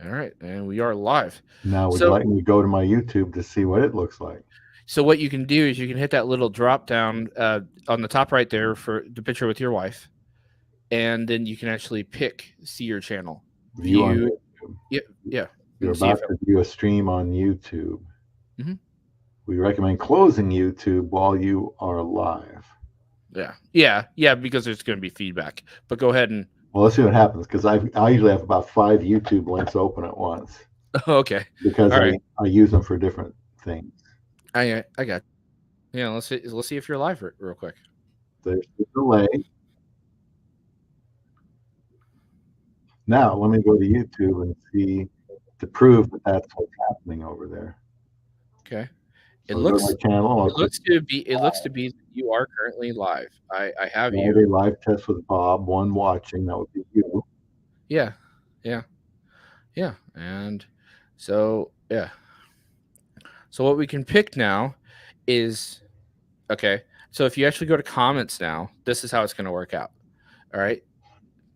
All right, and we are live. Now, would you So, like me to go to my YouTube to see what it looks like? so what you can do is you can hit that little drop down on the top right there for the picture with your wife, and then you can actually pick see your channel, View on view. YouTube. Yeah, yeah, You're and see if about it. to view a stream on YouTube. Mhm. We recommend closing YouTube while you are live. Yeah, because there's going to be feedback. But go ahead and Well, let's see what happens because I usually have about 5 YouTube links open at once okay, because all right. I use them for different things. I got. Yeah, let's see if you're live real quick. There's the delay. Now, let me go to YouTube and see to prove that that's what's happening over there. Okay. It So go to my looks channel. I'll click it looks to be that you are currently live. I have you. Friday live test with Bob. One watching. That would be you. Yeah. Yeah. Yeah. And so yeah. So what we can pick now is okay. So if you actually go to comments now, this is how it's going to work out. All right.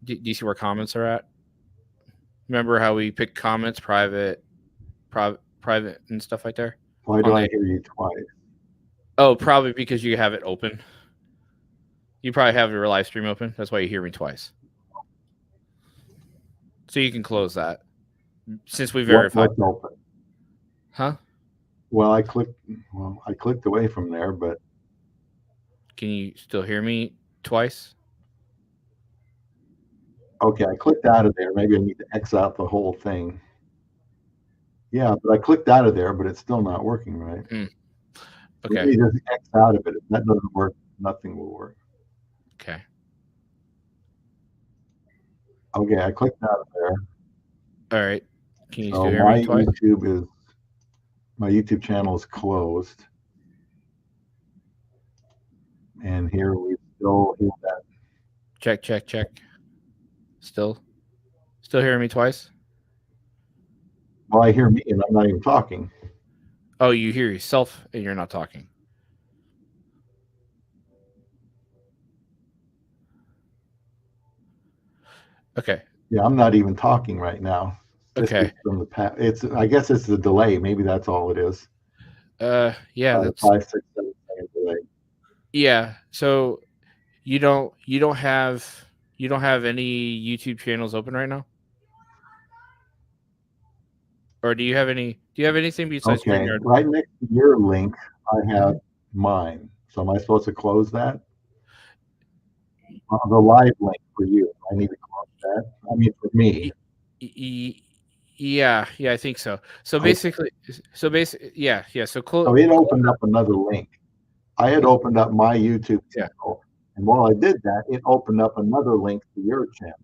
Do you see where comments are at? Remember how we pick comments, private, and stuff like there Why do on I the. hear you twice? Oh, probably because you have it open. You probably have your live stream open. That's why you hear me twice. So you can close that since we verified. What's open? Huh? Well, I clicked away from there, but Can you still hear me twice? okay, I clicked out of there. Maybe I need to X out the whole thing. Yeah, but I clicked out of there, but it's still not working right. Hmm. Let Okay. me just X out of it. If that doesn't work, nothing will work. Okay. Okay, I clicked out of there. All right. Can you still So hear me twice? my YouTube channel is closed, and here we still hear that. Check, check, check. Still, still hearing me twice? Well, I hear me, and I'm not even talking. Oh, you hear yourself and you're not talking. Okay. Yeah, I'm not even talking right now. This is Okay. from the past. I guess it's the delay. Maybe that's all it is. Yeah, The that's 5, 6, 7 second delay. yeah. So you don't have any YouTube channels open right now? Or do you have anything besides Okay, StreamYard? right next to your link, I have Mhm. mine. So am I supposed to close that? The live link for you. I need to close that. I mean, for me. Y- y- yeah, I think so. So Okay. basically, yeah. So close, So it close. opened up another link. I had opened up my YouTube Yeah. channel, and while I did that, it opened up another link to your channel.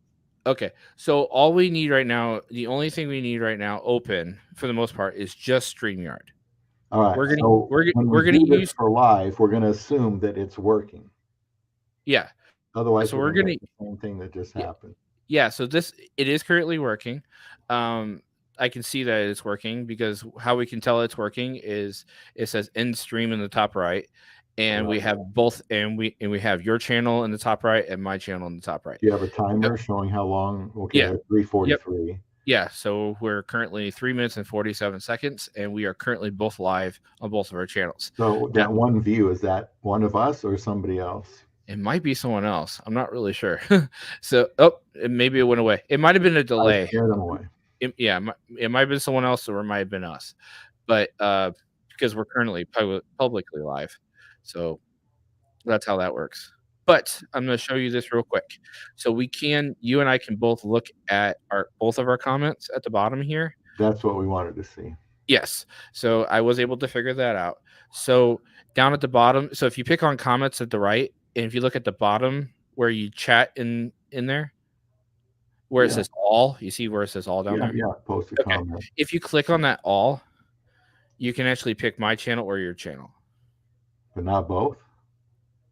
Okay. So all we need right now, the only thing we need right now, open for the most part, is just StreamYard. All right. We're gonna So we're gonna when we we're gonna do this use for live, we're going to assume that it's working. yeah. Otherwise, So we're we're going to gonna get the same thing that just yeah, happened. yeah. So this it is currently working. Um, I can see that it's working because how we can tell it's working is it says end stream in the top right, and we Right. have both, and we have your channel in the top right and my channel in the top right. Do you have a Yep. timer showing how long? Okay, Yeah. we're at Yep. 3:43. Yeah. So we're currently 3 minutes and 47 seconds, and we are currently both live on both of our channels. So Now, that one view, is that one of us or somebody else? it might be someone else. I'm not really sure. So, maybe it went away. It might have been a I delay. scared them away. Yeah, it might have been someone else, or it might have been us. But because we're currently publicly live, so that's how that works. But I'm going to show you this real quick. So you and I can both look at both of our comments at the bottom here. That's what we wanted to see. Yes. So I was able to figure that out. So down at the bottom, so if you pick on comments at the right, and if you look at the bottom where you chat in there, where it Yeah, says all, you see where it says all down yeah, there? yeah. Post a Okay. comment, If you click on that all, you can actually pick my channel or your channel. but not both.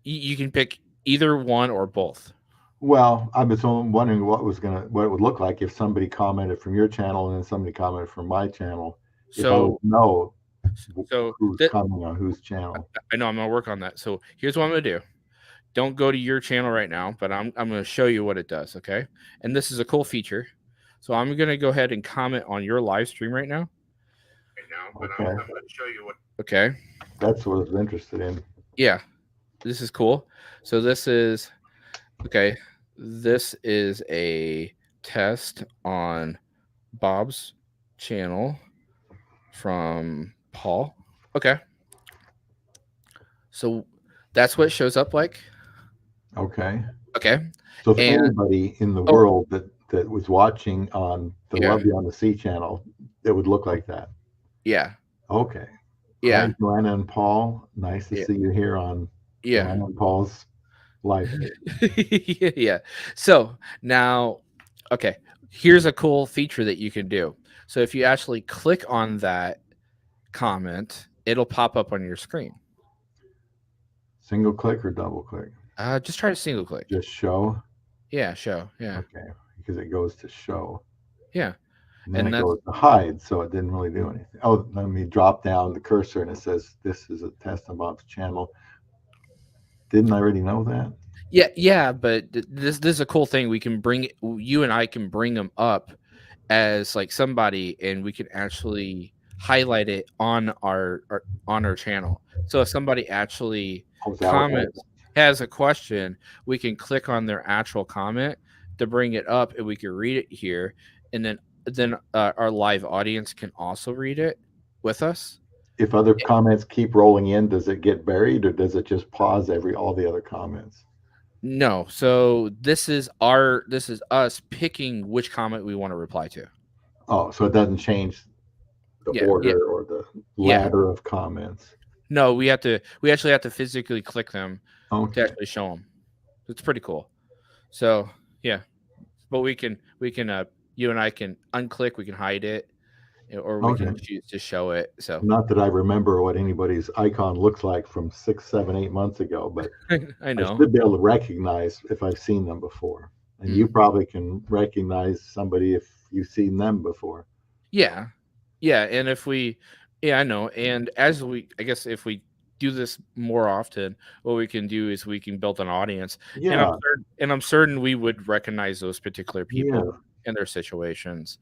You can pick either one or both. Well, I was wondering what it would look like if somebody commented from your channel and then somebody commented from my channel. If I would So know so who's that commenting on whose channel. I know I'm gonna work on that. So here's what I'm gonna do. Don't go to your channel right now, but I'm gonna show you what it does, okay? And this is a cool feature. So I'm gonna go ahead and comment on your live stream right now. Okay. Okay. That's what I was interested in. Yeah, this is cool. So this is okay. This is a test on Bob's channel from Paul. Okay. So that's what it shows up like. Okay. Okay. So if And anybody in the oh, world that was watching on the yeah. Love You on the Sea channel, it would look like that. Yeah. Okay. Hi, Yeah. Joanna and Paul. Nice to Yeah. see you here on Yeah. Joanna and Paul's live stream. Yeah. So now, okay, here's a cool feature that you can do. So if you actually click on that comment, it'll pop up on your screen. Single click or double click? Just try to single click. Just show. Yeah, show. Yeah. Okay. Because it goes to show. Yeah. And then And it that's goes to hide, so it didn't really do anything. Oh, let me drop down the cursor and it says this is a test on Bob's channel. Didn't I already know that? yeah, yeah, but this is a cool thing. We can bring you and I can bring them up as like somebody, and we can actually highlight it on our channel. So if somebody actually Oh, is that what that comments, has a question, we can click on their actual comment to bring it up, and we can read it here, and then our live audience can also read it with us. if other comments keep rolling in, does it get buried or does it just pause all the other comments? No, so this is us picking which comment we want to reply to. Oh, so it doesn't change the Yeah, yeah, order or the yeah. ladder of comments. No, we actually have to physically click them to Okay. actually show them. It's pretty cool. So yeah, but we can you and I can unclick, we can hide it, or we can Okay. choose to show it. So Not that I remember what anybody's icon looks like from 6, 7, 8 months ago, but I I know. should be able to recognize if I've seen them before. And Mm. you probably can recognize somebody if you've seen them before. Yeah, yeah, and if we, yeah, I know. And as we, I guess, if we do this more often, what we can do is we can build an audience, Yeah, and I'm certain we would recognize those particular yeah. people and their situations.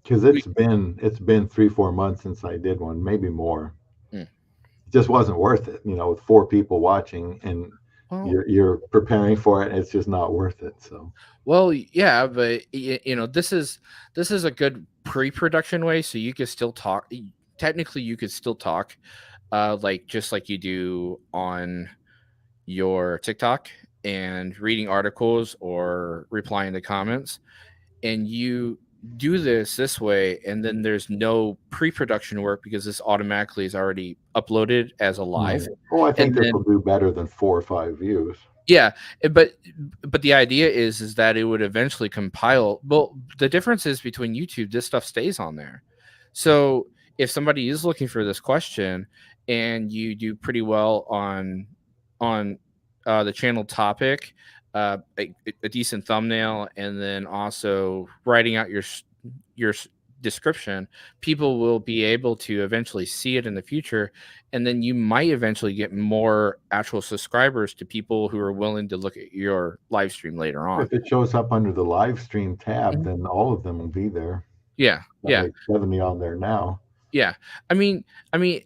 Because We, it's been 3, 4 months since I did one, maybe more. mm. It just wasn't worth it, with 4 people watching and Well, you're preparing for it, and it's just not worth it. So well, yeah, but this is a good pre-production way, so you could still talk. Technically, you could still talk, like just like you do on your TikTok and reading articles or replying to comments, and you do this way, and then there's no pre-production work because this automatically is already uploaded as a live, right. Oh, I think and this then will do better than 4 or 5 views. yeah, but the idea is that it would eventually compile. Well, the difference is between YouTube, this stuff stays on there. So if somebody is looking for this question and you do pretty well on the channel topic, a decent thumbnail, and then also writing out your description, people will be able to eventually see it in the future, and then you might eventually get more actual subscribers to people who are willing to look at your live stream later on. If it shows up under the live stream tab, Mhm. then all of them will be there. Yeah, Got yeah, like 70 on there now. yeah. I mean,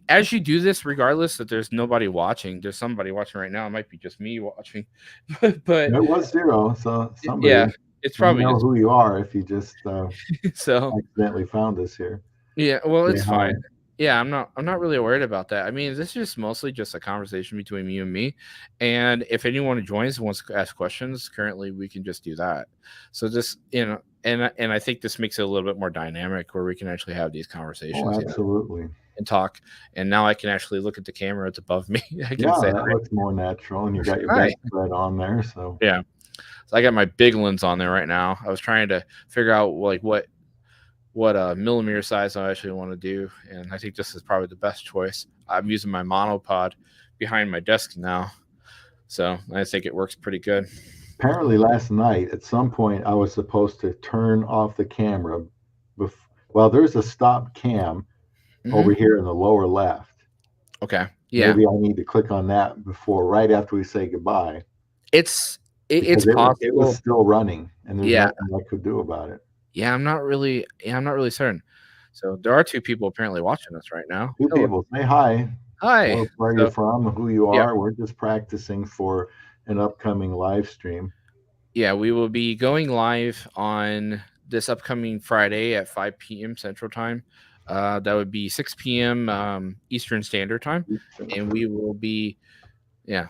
as you do this, regardless that there's nobody watching, there's somebody watching right now. It might be just me watching, but It was 0, so yeah, somebody, it's we probably know just who you are if you just so. accidentally found us here. Yeah, well, Say it's hi. fine. Yeah, I'm not really worried about that. I mean, this is just mostly just a conversation between you and me. And if anyone joins and wants to ask questions, currently we can just do that. So this, and I think this makes it a little bit more dynamic where we can actually have these Oh, conversations, absolutely. and talk. And now I can actually look at the camera that's above me. I can Yeah, say that looks more natural, and you got your hi. bedspread on there, so Yeah. So I got my big lens on there right now. I was trying to figure out like what millimeter size I actually want to do, and I think this is probably the best choice. I'm using my monopod behind my desk now, so I think it works pretty good. apparently last night at some point I was supposed to turn off the camera. Well, there's a stop cam over Hmm. here in the lower left. Okay, yeah, Maybe I need to click on that right after we say goodbye. it's It's because it was possible. still running, and there's Yeah, nothing I could do about it. I'm not really certain. So there are two people apparently watching us right now. Two Hello, people say hi. hi. Tell us where you're So from, who you yeah, are. We're just practicing for an upcoming live stream. yeah, we will be going live on this upcoming Friday at 5 p.m. Central Time. That would be 6 p.m. Eastern Standard Time, and we will be yeah,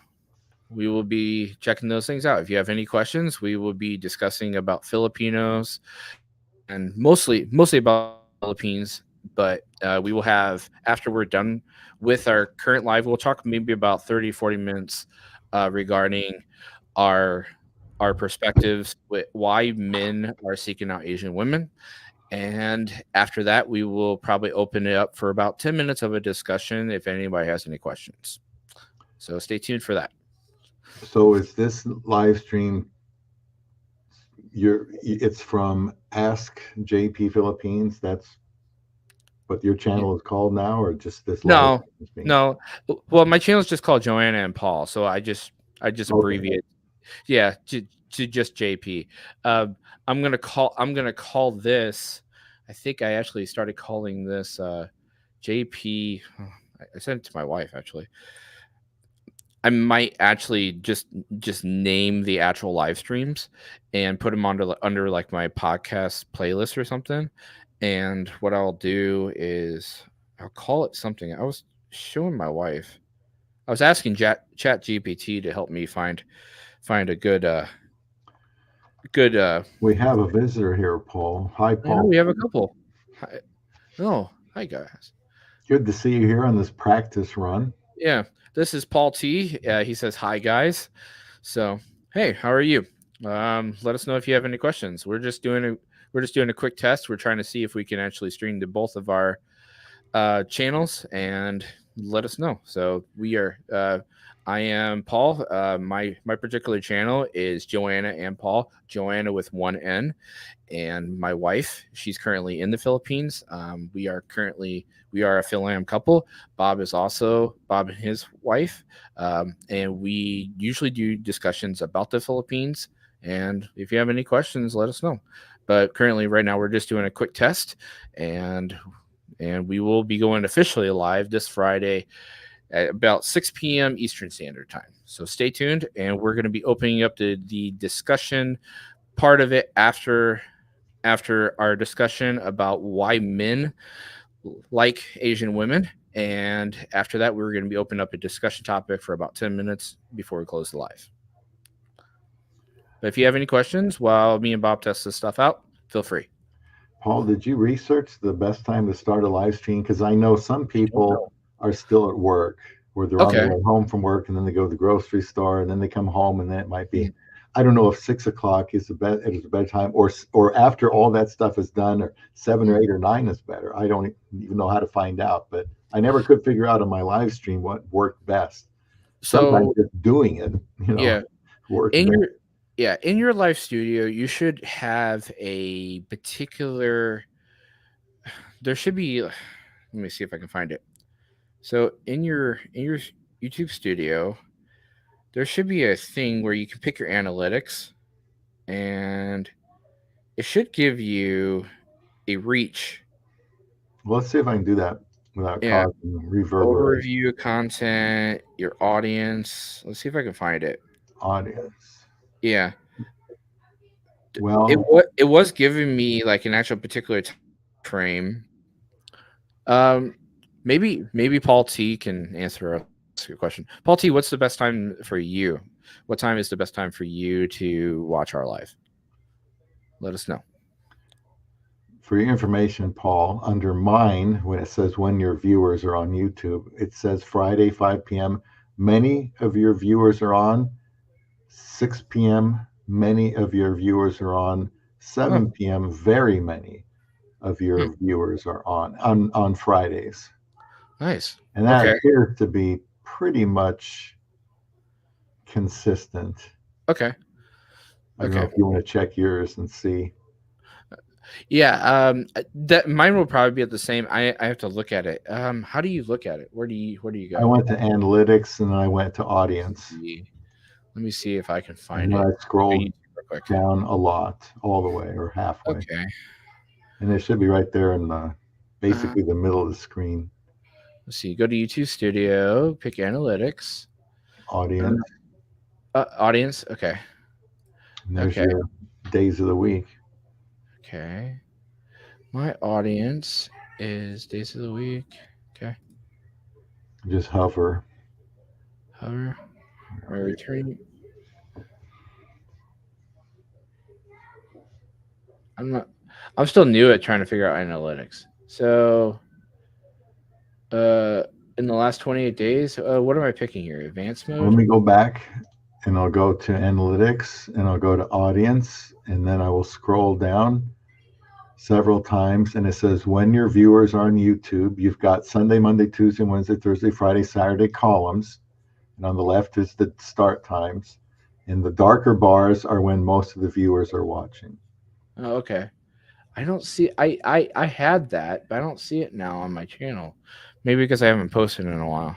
we will be checking those things out. If you have any questions, we will be discussing about Filipinos and mostly about the Philippines. But we will have after we're done with our current live, we'll talk maybe about 30-40 minutes regarding our our perspectives with why men are seeking out Asian women. And after that, we will probably open it up for about 10 minutes of a discussion if anybody has any questions. So stay tuned for that. So is this live stream? It's from Ask JP Philippines. That's what your channel is called now, or just this live No, stream is being called? no. Well, my channel is just called Joanna and Paul, so I just Okay. abbreviate. Yeah, to just JP. Um, I'm gonna call this. I think I actually started calling this JP. I sent it to my wife actually. I might actually just name the actual live streams and put them under like my podcast playlist or something. And what I'll do is I'll call it something. I was showing my wife. I was asking Chat GPT to help me find a good We have a visitor here, Paul. Hi, I know Paul. we have a couple. Hi, oh, hi guys. Good to see you here on this practice run. Yeah, this is Paul T. He says hi guys. So hey, how are you? Let us know if you have any questions. We're just doing a quick test. We're trying to see if we can actually stream to both of our channels and let us know. So we are. I am Paul. My particular channel is Joanna and Paul. Joanna with one N, and my wife. She's currently in the Philippines. We are a Phil-Am couple. Bob and his wife, and we usually do discussions about the Philippines. And if you have any questions, let us know. But currently, right now, we're just doing a quick test, and we will be going officially live this Friday at about 6 p.m. Eastern Standard Time. So stay tuned, and we're going to be opening up the discussion part of it after our discussion about why men like Asian women. And after that, we're going to be opening up a discussion topic for about 10 minutes before we close the live. But if you have any questions while me and Bob test this stuff out, feel free. Paul, did you research the best time to start a live stream? Because I know some I don't people know. are still at work, where they're on their Okay. way home from work, and then they go to the grocery store, and then they come home, and then it might be, Mm. I don't know if 6 o'clock is a better time, or after all that stuff is done, or 7 or 8 or 9 is better. I don't even know how to find out, but I never could figure out on my live stream what worked best. Sometimes So, just doing it, yeah, works in best. your in your live studio, you should have a particular there should be let me see if I can find it. So in your YouTube studio, there should be a thing where you can pick your analytics and it should give you a reach. Well, let's see if I can do that without Yeah. causing reverberation. Overview content, your audience. Let's see if I can find it. Audience. Yeah. Well, It was giving me like an actual particular time frame. Um maybe Paul T can answer your question. Paul T, what's the best time for you? What time is the best time for you to watch our live? Let us know. for your information, Paul, under mine, when it says when your viewers are on YouTube, it says Friday, 5 p.m. Many of your viewers are on. 6 p.m. Many of your viewers are on. Oh, 7 p.m. Very many of hmm, your viewers are on Fridays. nice. And that Okay. appears to be pretty much consistent. Okay. I don't know Okay. if you want to check yours and see. Yeah, that mine will probably be at the same. I have to look at it. How do you look at it? Where do you I go? went to analytics and I went to audience. See. Let me see if I can And find then it. I Go scroll YouTube real quick. down a lot, all the way or halfway. Okay. And it should be right there in the Uh, basically the middle of the screen. let's see. Go to YouTube Studio. Pick Analytics. Audience. Audience. Okay. And there's Okay. your days of the week. Okay. My audience is days of the week. Okay. Just hover. Hover. My returning. I'm not. I'm still new at trying to figure out analytics. So, uh, in the last 28 days, what am I picking here? Advanced Let mode. me go back and I'll go to analytics and I'll go to audience and then I will scroll down several times and it says when your viewers are on YouTube, you've got Sunday, Monday, Tuesday, Wednesday, Thursday, Friday, Saturday columns. And on the left is the start times. And the darker bars are when most of the viewers are watching. Oh, okay. I don't see. I had that, but I don't see it now on my channel. Maybe because I haven't posted in a while.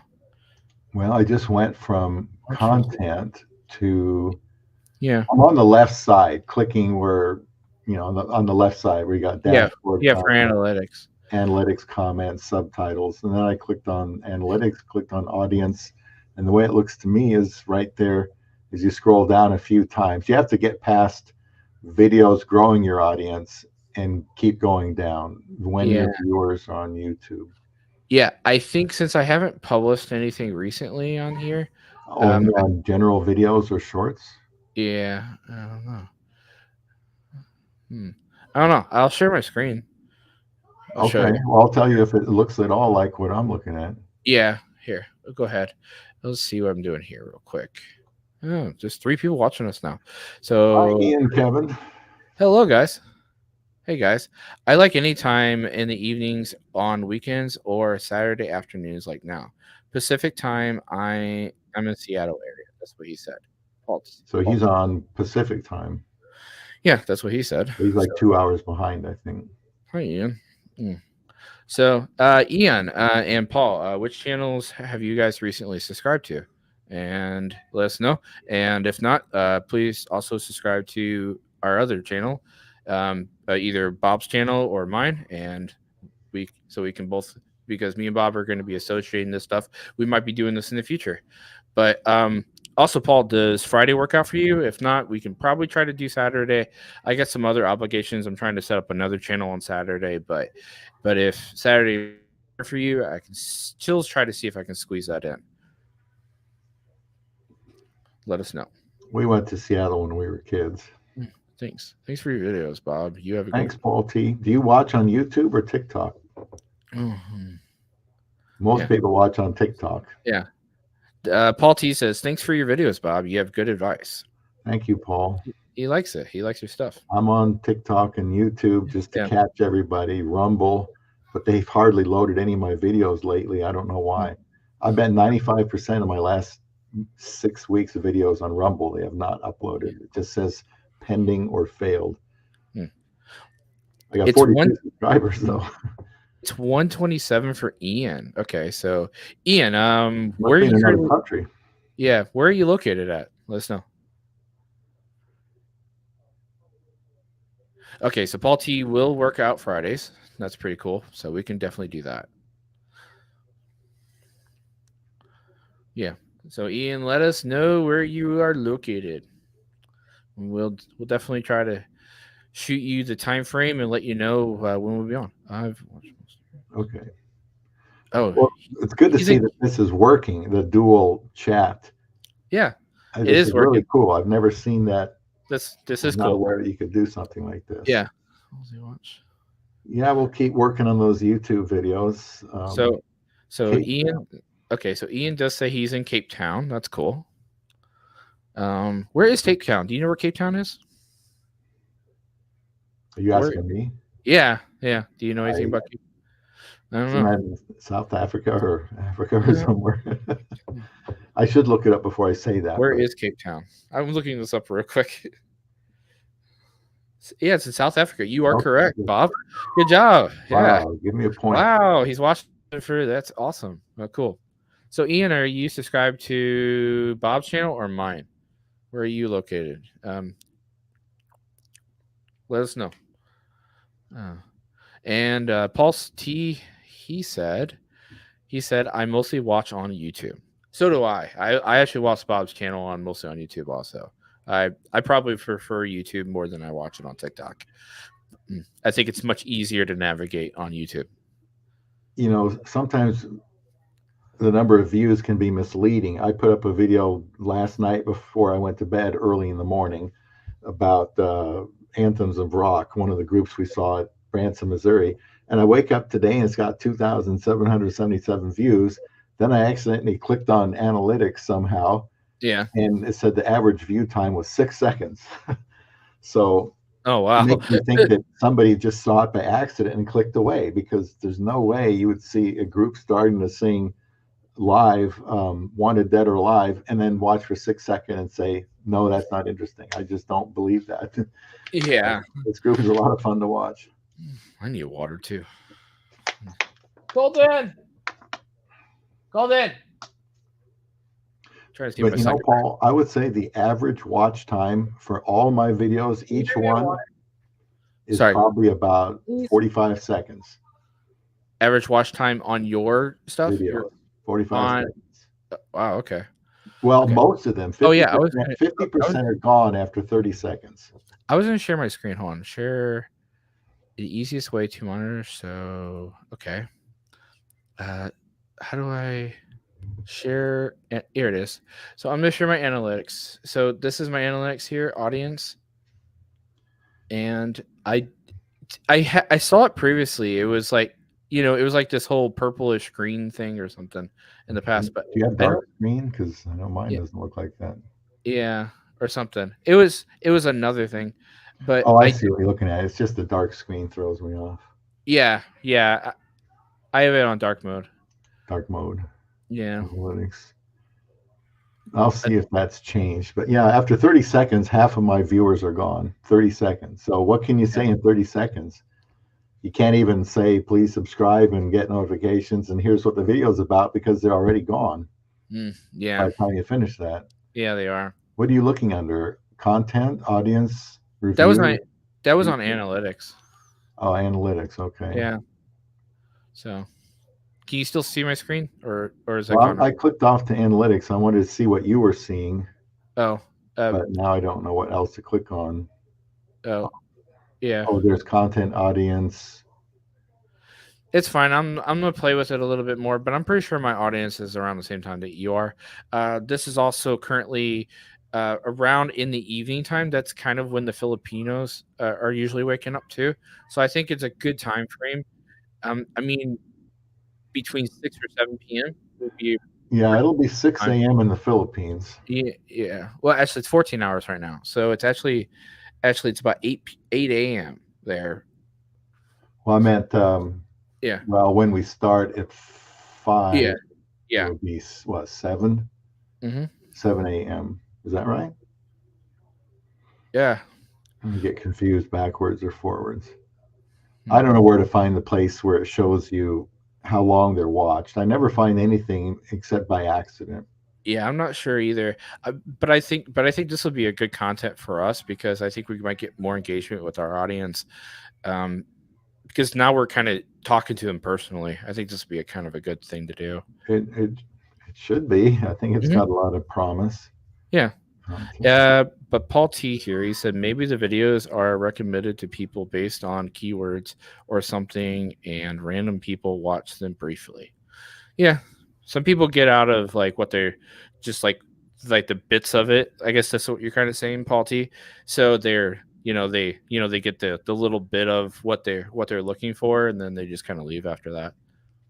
Well, I just went from March 1st. content to Yeah. I'm on the left side, clicking where on the left side where you got Yeah. dashboard Yeah. For content, analytics. analytics, comments, subtitles, and then I clicked on analytics, clicked on audience, and the way it looks to me is right there as you scroll down a few times. You have to get past videos growing your audience and keep going down when Yeah. your viewers are on YouTube. Yeah. I think since I haven't published anything recently on here, Oh, and um, you're on general videos or shorts? yeah. I don't know. Hmm. I don't know. I'll share my screen. I'll show Okay, you. well, I'll tell you if it looks at all like what I'm looking at. Yeah. Here. Go ahead. Let's see what I'm doing here real quick. Oh, just 3 people watching us now. Hi, So, Ian, Kevin. hello, guys. Hey guys, I like any time in the evenings, on weekends, or Saturday afternoons like now. Pacific time. I'm in Seattle area. That's what he said. Paul. So Paul. he's on Pacific time. Yeah, that's what he said. He's So, like 2 hours behind, I think. hi Ian. Mm. So, Ian and Paul, which channels have you guys recently subscribed to? And let us know. And if not, please also subscribe to our other channel, either Bob's channel or mine, and we can both, because me and Bob are going to be associating this stuff. We might be doing this in the future, but also, Paul, does Friday work out for you? If not, we can probably try to do Saturday. I got some other obligations. I'm trying to set up another channel on Saturday, but if Saturday for you, I can still try to see if I can squeeze that in. Let us know. We went to Seattle when we were kids. Thanks for your videos, Bob. You have a good Thanks, Paul T. Do you watch on YouTube or TikTok? one. Mhm. Most Yeah, people watch on TikTok. yeah. Paul T says, "Thanks for your videos, Bob. You have good advice." Thank you, Paul. He likes it. He likes your stuff. I'm on TikTok and YouTube just to Yeah. catch everybody, Rumble, but they've hardly loaded any of my videos lately. I don't know why. I bet 95% of my last 6 weeks of videos on Rumble they have not uploaded. It just says pending or failed. Hmm. I got It's 42 subscribers though. It's 127 for Ian. Okay, so Ian, where Must are be in you another currently? country. Yeah, where are you located at? Let us know. Okay, so Paul T will work out Fridays. That's pretty cool. So we can definitely do that. Yeah. So Ian, let us know where you are located. We'll definitely try to shoot you the time frame and let you know when we'll be on. I've watched most. Okay. Oh, Well, it's good to he's see in. that this is working, the dual chat. Yeah, it This is is working. really cool. I've never seen that. This I is was not cool. aware that you could do something like this. Yeah. Watch. Yeah, we'll keep working on those YouTube videos. So Cape, Ian, okay, so Ian does say he's in Cape Town. That's cool. Where is Cape Town? Do you know where Cape Town is? are you Where? asking me? Yeah, yeah. Do you know anything I, about Cape? I don't isn't know. that in South Africa or Africa or Uh, somewhere? I should look it up before I say that. Where But is Cape Town? I'm looking this up real quick. Yeah, it's in South Africa. You are correct, okay. Bob. Good job. Yeah. Wow, give me a point. Wow, he's watching for that's awesome. Oh, cool. So Ian, are you subscribed to Bob's channel or mine? Where are you located? Let us know. Uh, and Paul T, he said, I mostly watch on YouTube. So do I. I actually watch Bob's channel on mostly on YouTube also. I probably prefer YouTube more than I watch it on TikTok. I think it's much easier to navigate on YouTube. Sometimes the number of views can be misleading. I put up a video last night before I went to bed early in the morning about Anthems of Rock, one of the groups we saw at Branson, Missouri. And I wake up today and it's got 2,777 views. Then I accidentally clicked on analytics somehow, Yeah. and it said the average view time was 6 seconds. So Oh it wow. makes me think that somebody just saw it by accident and clicked away, because there's no way you would see a group starting to sing live, Wanted Dead or Alive, and then watch for 6 seconds and say, no, that's not interesting. I just don't believe that. Yeah. This group is a lot of fun to watch. I need water too. Golden. Golden. Trying to see But my second. Paul, I would say the average watch time for all my videos, each one, is Sorry. probably about 45 seconds. Average watch time on your stuff? Videos, 45 on seconds. Wow, okay. Well, Okay. most of them, 50%, Oh yeah, 50% are gone after 30 seconds. I was gonna share my screen. Hold on. Share the easiest way to monitor. So okay. How do I share? Here it is. So I'm gonna share my analytics. So this is my analytics here, audience. And I saw it previously. It was like, it was like this whole purplish green thing or something in the past. But Do you have I dark don't. screen? Because I know mine Yeah, doesn't look like that. yeah, or something. It was another thing, but Oh, I I see do. what you're looking at. It's just the dark screen throws me off. Yeah, yeah. I have it on dark mode. Dark mode, Yeah. analytics. I'll see if that's changed. But yeah, after 30 seconds, half of my viewers are gone. 30 seconds. So what can you say in 30 seconds? You can't even say, please subscribe and get notifications, and here's what the video is about, because they're already gone by Yeah. the time you finish that. Yeah, they are. What are you looking under? Content, audience, That was review? my that was on analytics. Oh, analytics. Okay. Yeah. So, can you still see my screen, or is that Well, gone? I clicked off to analytics. I wanted to see what you were seeing, Oh, but now I don't know what else to click on. oh, yeah. Oh, there's content, audience. It's fine. I'm gonna play with it a little bit more, but I'm pretty sure my audience is around the same time that you are. This is also currently around in the evening time. That's kind of when the Filipinos are usually waking up too. So I think it's a good time frame. I mean, between 6 or 7 p.m. would be Yeah, it'll be 6 time. a.m. in the Philippines. Yeah, yeah. Well, actually, it's 14 hours right now, so it's actually it's about 8 a.m. there. Well, I meant, Yeah, well, when we start at 5, yeah, it yeah. would be what, 7? Hmm. 7 a.m. Is that right? Yeah. I get confused backwards or forwards. I don't know where to find the place where it shows you how long they're watched. I never find anything except by accident. Yeah, I'm not sure either. But I think this will be a good content for us because I think we might get more engagement with our audience. Um, because now we're kind of talking to them personally. I think this would be a kind of a good thing to do. It should be. I think it's Hmm. got a lot of promise. Yeah. Okay. But Paul T here, he said maybe the videos are recommended to people based on keywords or something, and random people watch them briefly. Yeah, some people get out of like what they're just like the bits of it. I guess that's what you're kind of saying, Paul T. So they get the little bit of what they're looking for, and then they just kind of leave after that.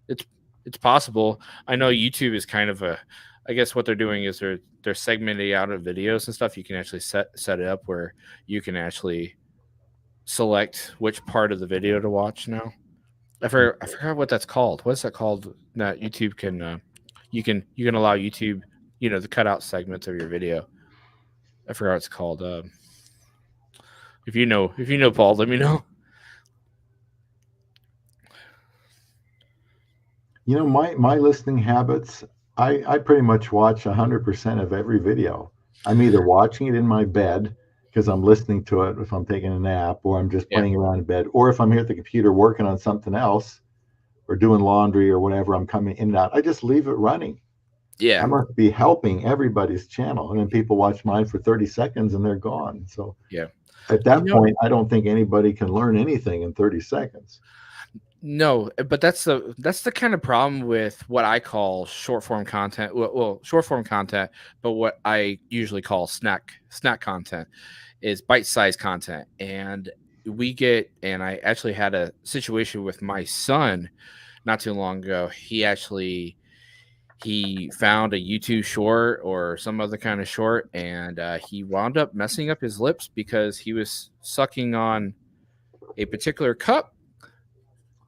It's it's possible. I know YouTube is kind of a. I guess what they're doing is they're segmenting out of videos and stuff. You can actually set it up where you can actually select which part of the video to watch now. I forgot what that's called. What's that called? That YouTube can you can allow YouTube to cut out segments of your video. I forgot what it's called. If you know Paul, let me know. My listening habits, I pretty much watch 100% of every video. I'm either watching it in my bed because I'm listening to it if I'm taking a nap, or I'm just Yeah. playing around in bed, or if I'm here at the computer working on something else or doing laundry or whatever, I'm coming in and out. I just leave it running. I Yeah. must be helping everybody's channel. And then people watch mine for 30 seconds and they're gone. So Yeah. at You that know, point, I don't think anybody can learn anything in 30 seconds. no, but that's the kind of problem with what I call short form content. Well, short form content, but what I usually call snack content is bite sized content. And I actually had a situation with my son not too long ago. He found a YouTube short or some other kind of short, and he wound up messing up his lips because he was sucking on a particular cup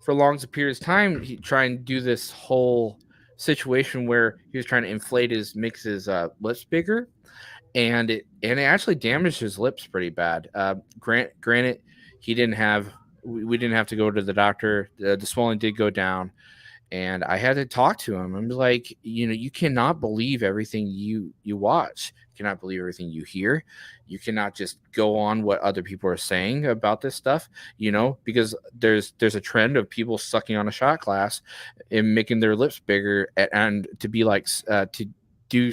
for long periods of time. He trying to do this whole situation where he was trying to makes his lips bigger, and it actually damaged his lips pretty bad. Granted, he didn't have we didn't have to go to the doctor. The swelling did go down, and I had to talk to him. I'm like, you cannot believe everything you watch. You cannot believe everything you hear. You cannot just go on what other people are saying about this stuff, because there's a trend of people sucking on a shot glass and making their lips bigger, and to be like to do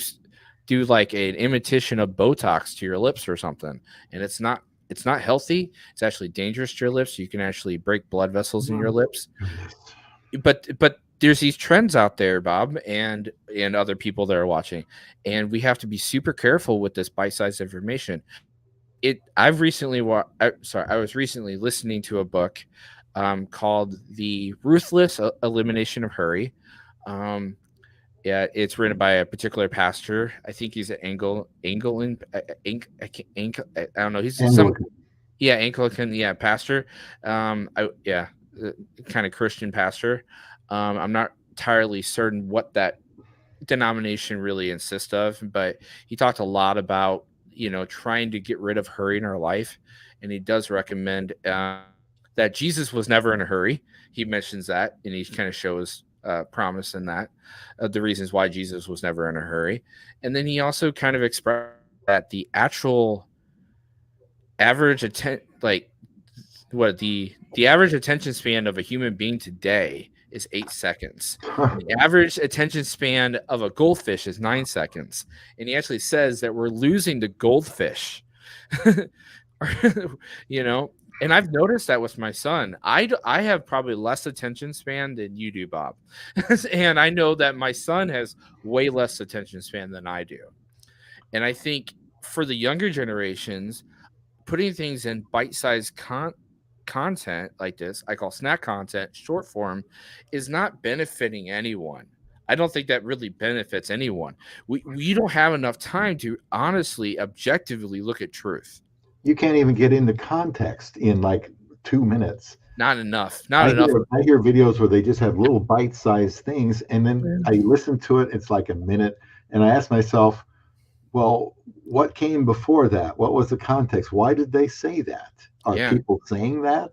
do like an imitation of Botox to your lips or something, and it's not healthy. It's actually dangerous to your lips. You can actually break blood vessels in My your lips. goodness. But there's these trends out there, Bob, and other people that are watching, and we have to be super careful with this bite-sized information. I was recently listening to a book called The Ruthless Elimination of Hurry. um yeah, it's written by a particular pastor. I think he's an Anglican, I don't know, he's some, Anglican. yeah, Anglican, yeah, pastor. Yeah, kind of Christian pastor. I'm not entirely certain what that denomination really insists of, but he talked a lot about trying to get rid of hurry in our life, and he does recommend that Jesus was never in a hurry. He mentions that, and he kind of shows promise in that, the reasons why Jesus was never in a hurry, and then he also kind of expresses that the actual like what the average attention span of a human being today is 8 seconds, and the average attention span of a goldfish is 9 seconds. And he actually says that we're losing the goldfish. you know and I've noticed that with my son. I have probably less attention span than you do, Bob. And I know that my son has way less attention span than I do. And I think for the younger generations, putting things in bite-sized content like this, I call snack content, short form, is not benefiting anyone. I don't think that really benefits anyone. We don't have enough time to honestly, objectively look at truth. You can't even get into context in like 2 minutes. Not enough. Not enough. I hear videos where they just have little bite-sized things, and then I listen to it. It's like a minute, and I ask myself, well, what came before that? What was the context? Why did they say that? Are Yeah, people saying that?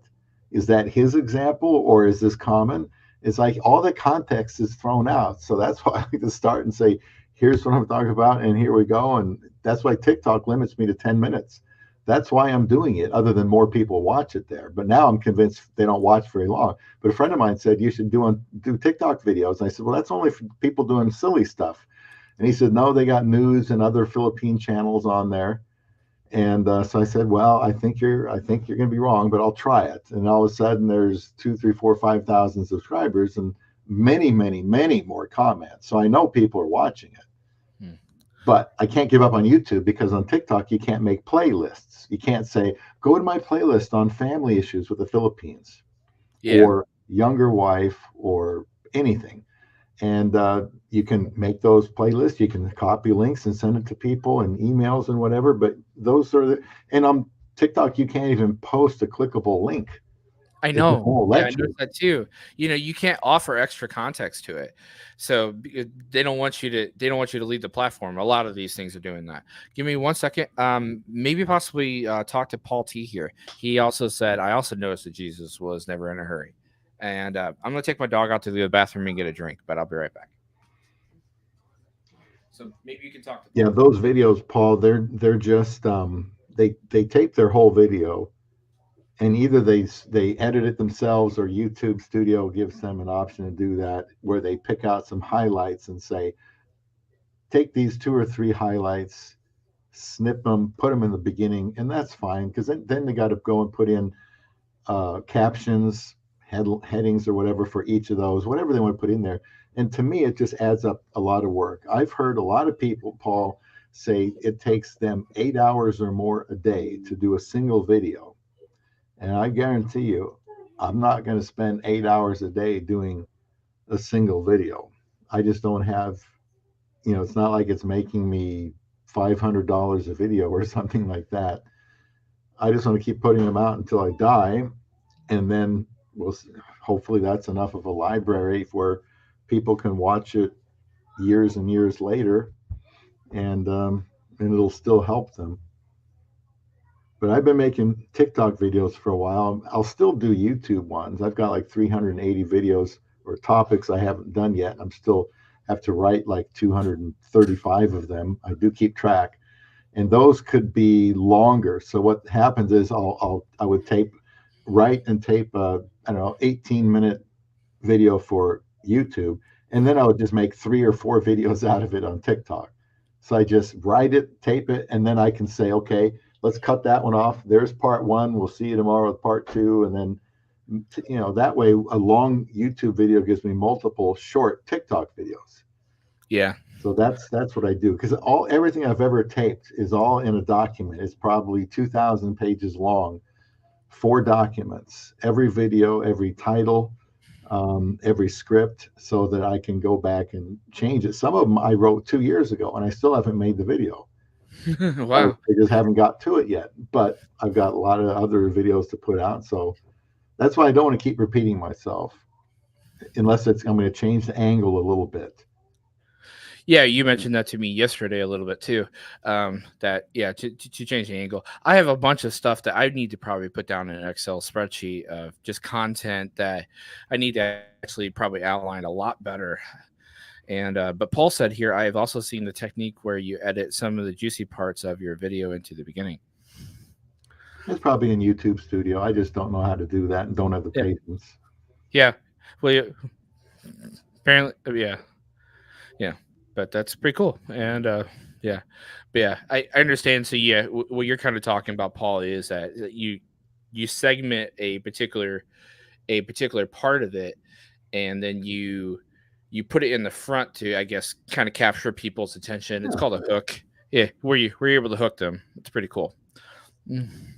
Is that his example, or is this common? It's like all the context is thrown out. So that's why I like to start and say, here's what I'm talking about, and here we go. And that's why TikTok limits me to 10 minutes. That's why I'm doing it, other than more people watch it there. But now I'm convinced they don't watch very long. But a friend of mine said you should do TikTok videos. And I said, well, that's only for people doing silly stuff. And he said, no, they got news and other Philippine channels on there. And so I said, well, I think you're going to be wrong, but I'll try it. And all of a sudden, there's 2, 3, 4, 5,000 subscribers and many, many, many more comments. So I know people are watching it. hmm. But I can't give up on YouTube because on TikTok, you can't make playlists. You can't say, go to my playlist on family issues with the Philippines Yeah. or younger wife or anything. And you can make those playlists. You can copy links and send it to people and emails and whatever. But those are and on TikTok, you can't even post a clickable link. I It just know. won't Yeah, I let you. noticed that too. You can't offer extra context to it. So they don't want you to leave the platform. A lot of these things are doing that. Give me 1 second. Maybe possibly talk to Paul T here. He also said, I also noticed that Jesus was never in a hurry. And I'm gonna take my dog out to the bathroom and get a drink, but I'll be right back. So maybe you can talk to Yeah, Paul. those videos, Paul, they're just they tape their whole video, and either they edit it themselves, or YouTube Studio gives them an option to do that, where they pick out some highlights and say, take these two or three highlights, snip them, put them in the beginning, and that's fine, because then they got to go and put in captions, headings, or whatever for each of those, whatever they want to put in there. And to me, it just adds up a lot of work. I've heard a lot of people, Paul, say it takes them 8 hours or more a day to do a single video. And I guarantee you, I'm not going to spend 8 hours a day doing a single video. I just don't have, it's not like it's making me $500 a video or something like that. I just want to keep putting them out until I die, and then we'll hopefully that's enough of a library where people can watch it years and years later, and it'll still help them. But I've been making TikTok videos for a while. I'll still do YouTube ones. I've got like 380 videos or topics I haven't done yet. I'm still have to write like 235 of them. I do keep track, and those could be longer. So what happens is I would write and tape I don't know, 18-minute video for YouTube, and then I would just make 3 or 4 videos out of it on TikTok. So I just write it, tape it, and then I can say, okay, let's cut that one off. There's part one. We'll see you tomorrow with part two, and then that way a long YouTube video gives me multiple short TikTok videos. Yeah. So that's what I do, because everything I've ever taped is all in a document. It's probably 2,000 pages long, 4 documents, every video, every title, every script, so that I can go back and change it. Some of them I wrote 2 years ago, and I still haven't made the video. Wow. I just haven't got to it yet. But I've got a lot of other videos to put out, so that's why I don't want to keep repeating myself, unless I'm going to change the angle a little bit. Yeah, you mentioned that to me yesterday a little bit too. That yeah, to change the angle. I have a bunch of stuff that I need to probably put down in an Excel spreadsheet of just content that I need to actually probably outline a lot better. And but Paul said here, I have also seen the technique where you edit some of the juicy parts of your video into the beginning. It's probably in YouTube Studio. I just don't know how to do that and don't have the Yeah, patience. yeah. Well, apparently, yeah, yeah. But that's pretty cool. And yeah, but yeah, I understand. So yeah, what you're kind of talking about, Paul, is that you segment a particular part of it, and then you put it in the front to, I guess, kind of capture people's attention. It's Yeah. called a hook. Yeah, where you're able to hook them. It's pretty cool. Mm.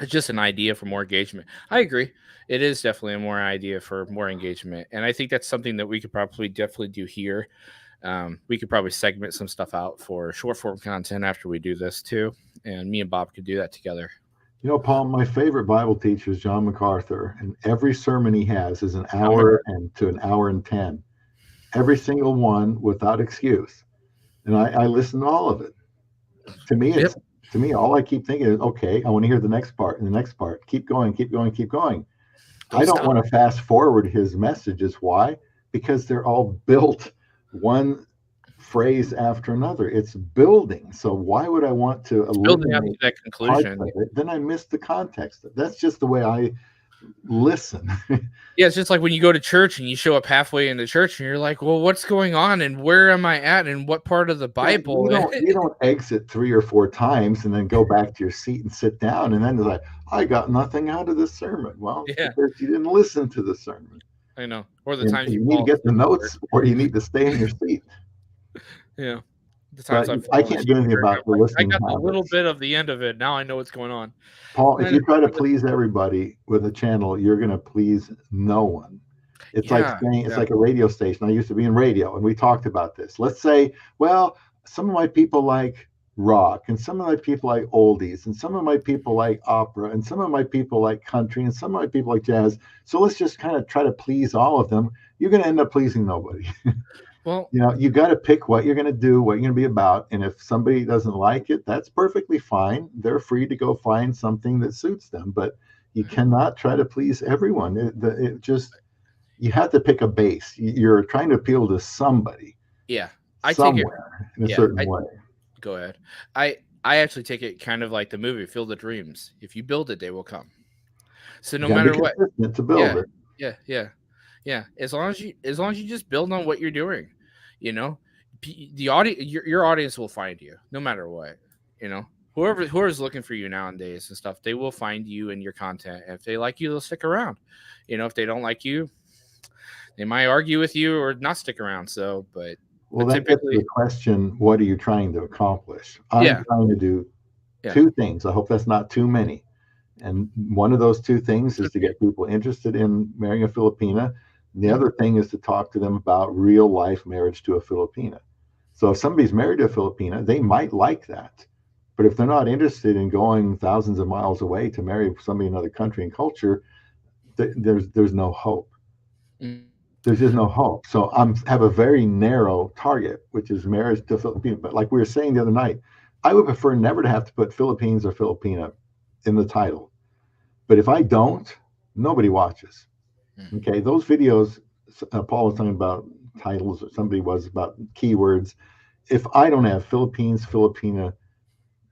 It's just an idea for more engagement. I agree. It is definitely a more idea for more engagement, and I think that's something that we could probably definitely do here. We could probably segment some stuff out for short form content after we do this too, and me and Bob could do that together. Paul, my favorite Bible teacher is John MacArthur, and every sermon he has is an I'm gonna, hour and to an hour and 10. Every single one without excuse. And I listen to all of it. To me, yep, all I keep thinking is, okay, I want to hear the next part and the next part. Keep going, keep going, keep going. don't I don't stop. want to fast forward his messages. Why? Because they're all built one phrase after another. It's building. So why would I want to It's building up to eliminate that parts conclusion. of it? Then I miss the context. That's just the way I listen. Yeah, it's just like when you go to church and you show up halfway into church and you're like, well, what's going on and where am I at and what part of the Yeah, Bible? you don't exit 3 or 4 times and then go back to your seat and sit down, and then it's like, I got nothing out of this sermon. Well, it's Yeah, because you didn't listen to the sermon. I know. Or the And times you you need to fall get the asleep. notes, or you need to stay in your seat. Yeah, the times But I've I fallen can't do asleep anything at church, I'm about the like, I listening got the little habits. bit of the end of it. Now I know what's going on. Paul, if And you try to please everybody with a channel, you're going to please no one. It's like yeah, saying, it's yeah. like a radio station. I used to be in radio, and we talked about this. Let's say, well, some of my people like rock, and some of my people like oldies, and some of my people like opera, and some of my people like country, and some of my people like jazz. So let's just kind of try to please all of them. You're going to end up pleasing nobody. Well, You got to pick what you're going to do, what you're going to be about. And if somebody doesn't like it, that's perfectly fine. They're free to go find something that suits them. But you cannot try to please everyone. It just, you have to pick a base. You're trying to appeal to somebody. yeah. I take it. somewhere in a Yeah, certain I way. go ahead. I actually take it kind of like the movie Field of Dreams. If you build it, they will come. So You no got to be matter what, consistent to build yeah, it. yeah. Yeah, as long as you just build on what you're doing, you know, the audience your audience will find you no matter what. You know, whoever's looking for you nowadays and stuff, they will find you in your content. If they like you, they'll stick around. You know, if they don't like you, they might argue with you or not stick around. So, Well, but that gets to typically, the question, what are you trying to accomplish? I'm yeah, trying to do yeah, two things. I hope that's not too many. And one of those two things is could to be. get people interested in marrying a Filipina. And the Mhm. other thing is to talk to them about real life marriage to a Filipina. So if somebody's married to a Filipina, they might like that. But if they're not interested in going thousands of miles away to marry somebody in another country and culture, there's no hope. Mm. There's just no hope. So I'm have a very narrow target, which is marriage to Filipino. But like we were saying the other night, I would prefer never to have to put Philippines or Filipina in the title. But if I don't, nobody watches. Mm. Okay, those videos Paul was talking about titles, or somebody was about keywords. If I don't have Philippines, Filipina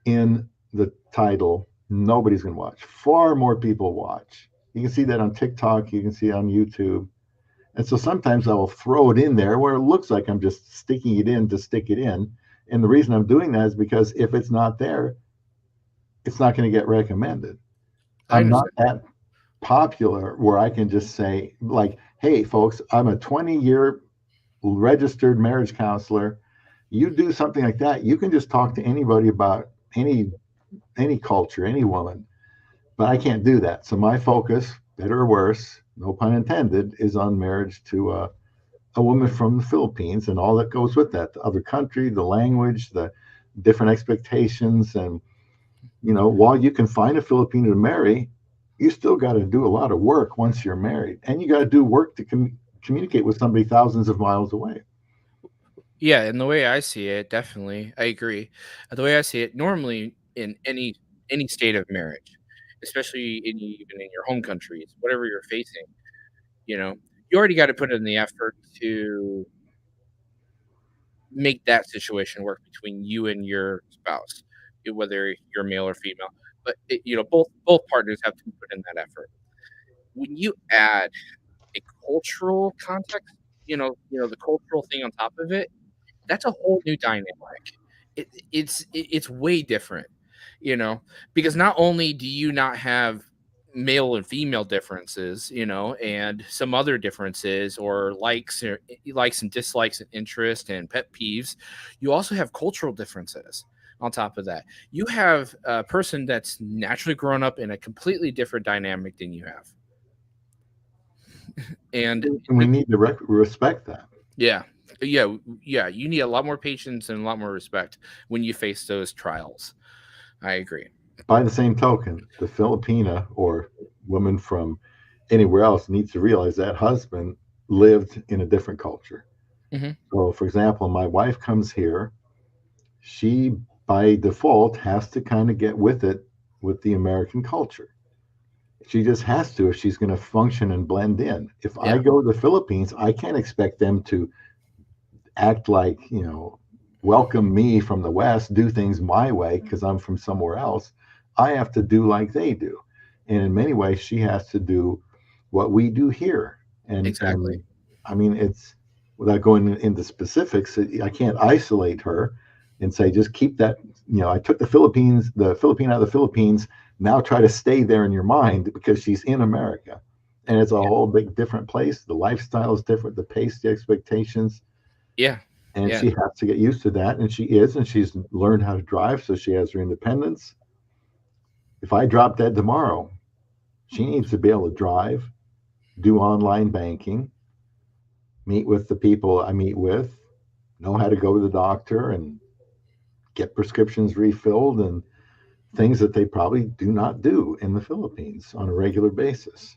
in the title, nobody's going to watch. Far more people watch. You can see that on TikTok. You can see it on YouTube. And so sometimes I will throw it in there where it looks like I'm just sticking it in to stick it in. And the reason I'm doing that is because if it's not there, it's not going to get recommended. I I'm not understand. that popular where I can just say, like, hey, folks, I'm a 20-year registered marriage counselor. You do something like that, you can just talk to anybody about any culture, any woman. But I can't do that. So my focus, better or worse, no pun intended, is on marriage to a woman from the Philippines and all that goes with that, the other country, the language, the different expectations. And, while you can find a Filipino to marry, you still got to do a lot of work once you're married. And you got to do work to communicate with somebody thousands of miles away. Yeah, and the way I see it, definitely, I agree. The way I see it, normally in any state of marriage, especially even in your home countries, whatever you're facing, you know, you already got to put in the effort to make that situation work between you and your spouse, whether you're male or female. But both partners have to put in that effort. When you add a cultural context, the cultural thing on top of it, that's a whole new dynamic. It's way different, you know, because not only do you not have male and female differences, and some other differences or likes and dislikes and interest and pet peeves, you also have cultural differences. On top of that, you have a person that's naturally grown up in a completely different dynamic than you have, and And we need to respect that. yeah. Yeah, you need a lot more patience and a lot more respect when you face those trials. I agree. By the same token, the Filipina or woman from anywhere else needs to realize that husband lived in a different culture. Mhm. So, for example, my wife comes here, she by default has to kind of get with it with the American culture. She just has to if she's going to function and blend in. If I Yeah, go to the Philippines, I can't expect them to act like, welcome me from the West, do things my way because I'm from somewhere else. I have to do like they do. And in many ways, she has to do what we do here. And exactly. I mean, it's without going into specifics, I can't isolate her and say, just keep that. I took the Philippine out of the Philippines. Now try to stay there in your mind because she's in America. And it's a Yeah, whole big different place. The lifestyle is different, the pace, the expectations, yeah, and yeah, she has to get used to that. And she is, and she's learned how to drive, so she has her independence. If I drop dead tomorrow, she needs to be able to drive, do online banking, meet with the people I meet with, know how to go to the doctor and get prescriptions refilled, and things that they probably do not do in the Philippines on a regular basis.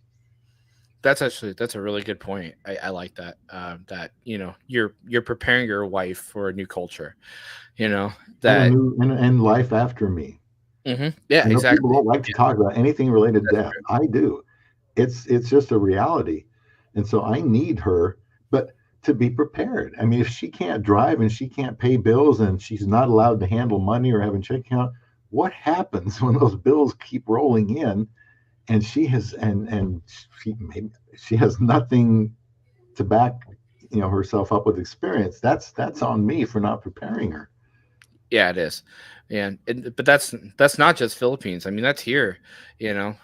that's a really good point. I like that. That you're preparing your wife for a new culture. You know And a that. new and life after me. Yeah, I know people exactly. don't like to talk about anything related to That's death. I do. It's just a reality. And so I need her, but to be prepared. I mean, if she can't drive and she can't pay bills and she's not allowed to handle money or have a check account, what happens when those bills keep rolling in and she has and she maybe she has nothing to back herself up with experience? That's on me for not preparing her. Yeah, it is. And but that's not just Philippines. I mean, that's here,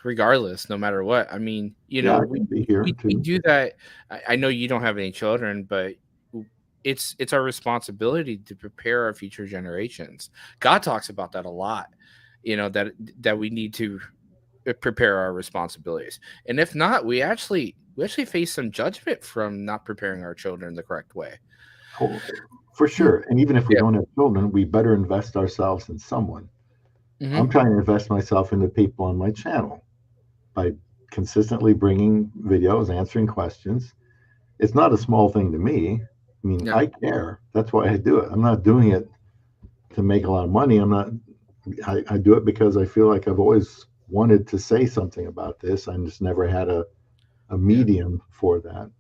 regardless, no matter what. I mean, Yeah, I we can be we, here we too. do that. I know you don't have any children, but it's our responsibility to prepare our future generations. God talks about that a lot. That we need to prepare our responsibilities. And if not, we actually face some judgment from not preparing our children the correct way. Oh, for Mm. sure. And even if we Yeah. don't have children, we better invest ourselves in someone. Hmm. I'm trying to invest myself into people on my channel by consistently bringing videos, answering questions. It's not a small thing to me. I mean, Yeah. I care. That's why I do it. I'm not doing it to make a lot of money. I do it because I feel like I've always wanted to say something about this. I just never had a Yeah. medium for that.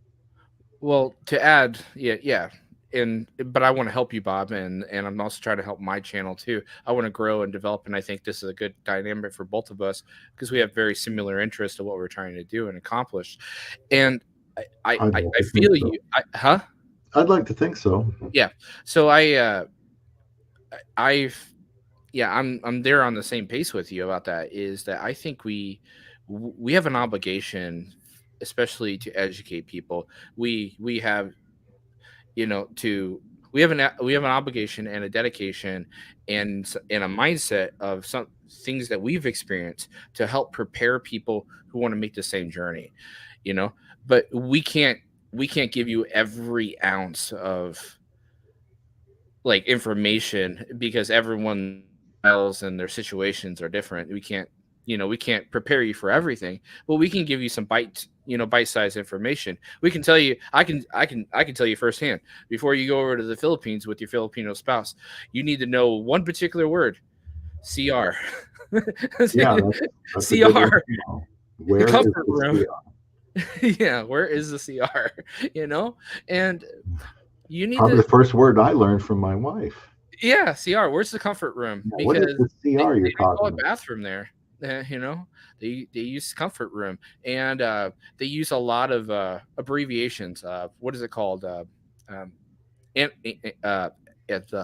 Well, to add, yeah, yeah, but I want to help you, Bob, and I'm also trying to help my channel too. I want to grow and develop, and I think this is a good dynamic for both of us because we have very similar interests of what we're trying to do and accomplish. And I, I, I'd I like I to think feel so. you. Huh? I'd like to think so. Yeah. So I've, yeah, I'm there on the same pace with you about that. Is that I think we have an obligation, especially to educate people. We have to we have an obligation and a dedication and a mindset of some things that we've experienced to help prepare people who want to make the same journey you know but we can't give you every ounce of like information because everyone's styles and their situations are different. We can't prepare you for everything, but we can give you some bite-sized information. We can tell you, I can tell you firsthand, before you go over to the Philippines with your Filipino spouse, you need to know one particular word: CR. Yeah, that's a good one CR, to know. the Where is comfort the room. CR? Yeah, where is the CR? And you need Probably to. the first word I learned from my wife. Yeah, CR. Where's the comfort room? Yeah, what is Because the they CR you're don't call talking it about? bathroom there. They use comfort room, and they use a lot of abbreviations. What is it called? Um, and it's I can't think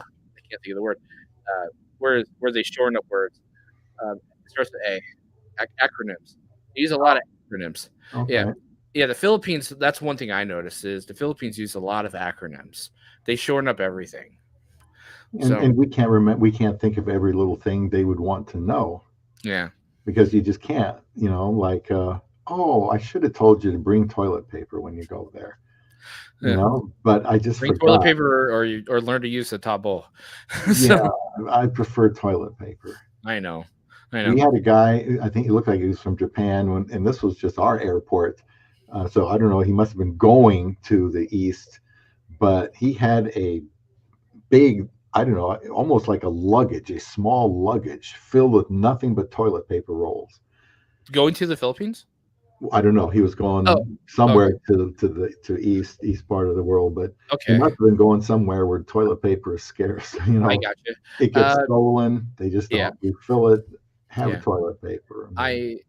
of the word. Uh, where they shorten up words. It starts with A. Acronyms. They use a lot of acronyms. Yeah, Okay. yeah. The Philippines. That's one thing I noticed is the Philippines use a lot of acronyms. They shorten up everything. And So we can't remember. We can't think of every little thing they would want to know yeah. because you just can't. Like, oh, I should have told you to bring toilet paper when you go there. Yeah. But I just Bring toilet forgot. paper or learn to use the top bowl. Yeah, So I prefer toilet paper. I know. I know. We had a guy. I think he looked like he was from Japan, and this was just our airport. So I don't know. He must have been going to the east, but he had a big, I don't know, almost like a luggage, a small luggage filled with nothing but toilet paper rolls. Going to the Philippines? I don't know. He was Oh, going okay. somewhere to east part of the world, but he Okay. must have been going somewhere where toilet paper is scarce. I got you. It gets Uh, stolen. They just yeah, don't refill it. Have a yeah. toilet paper. I mean,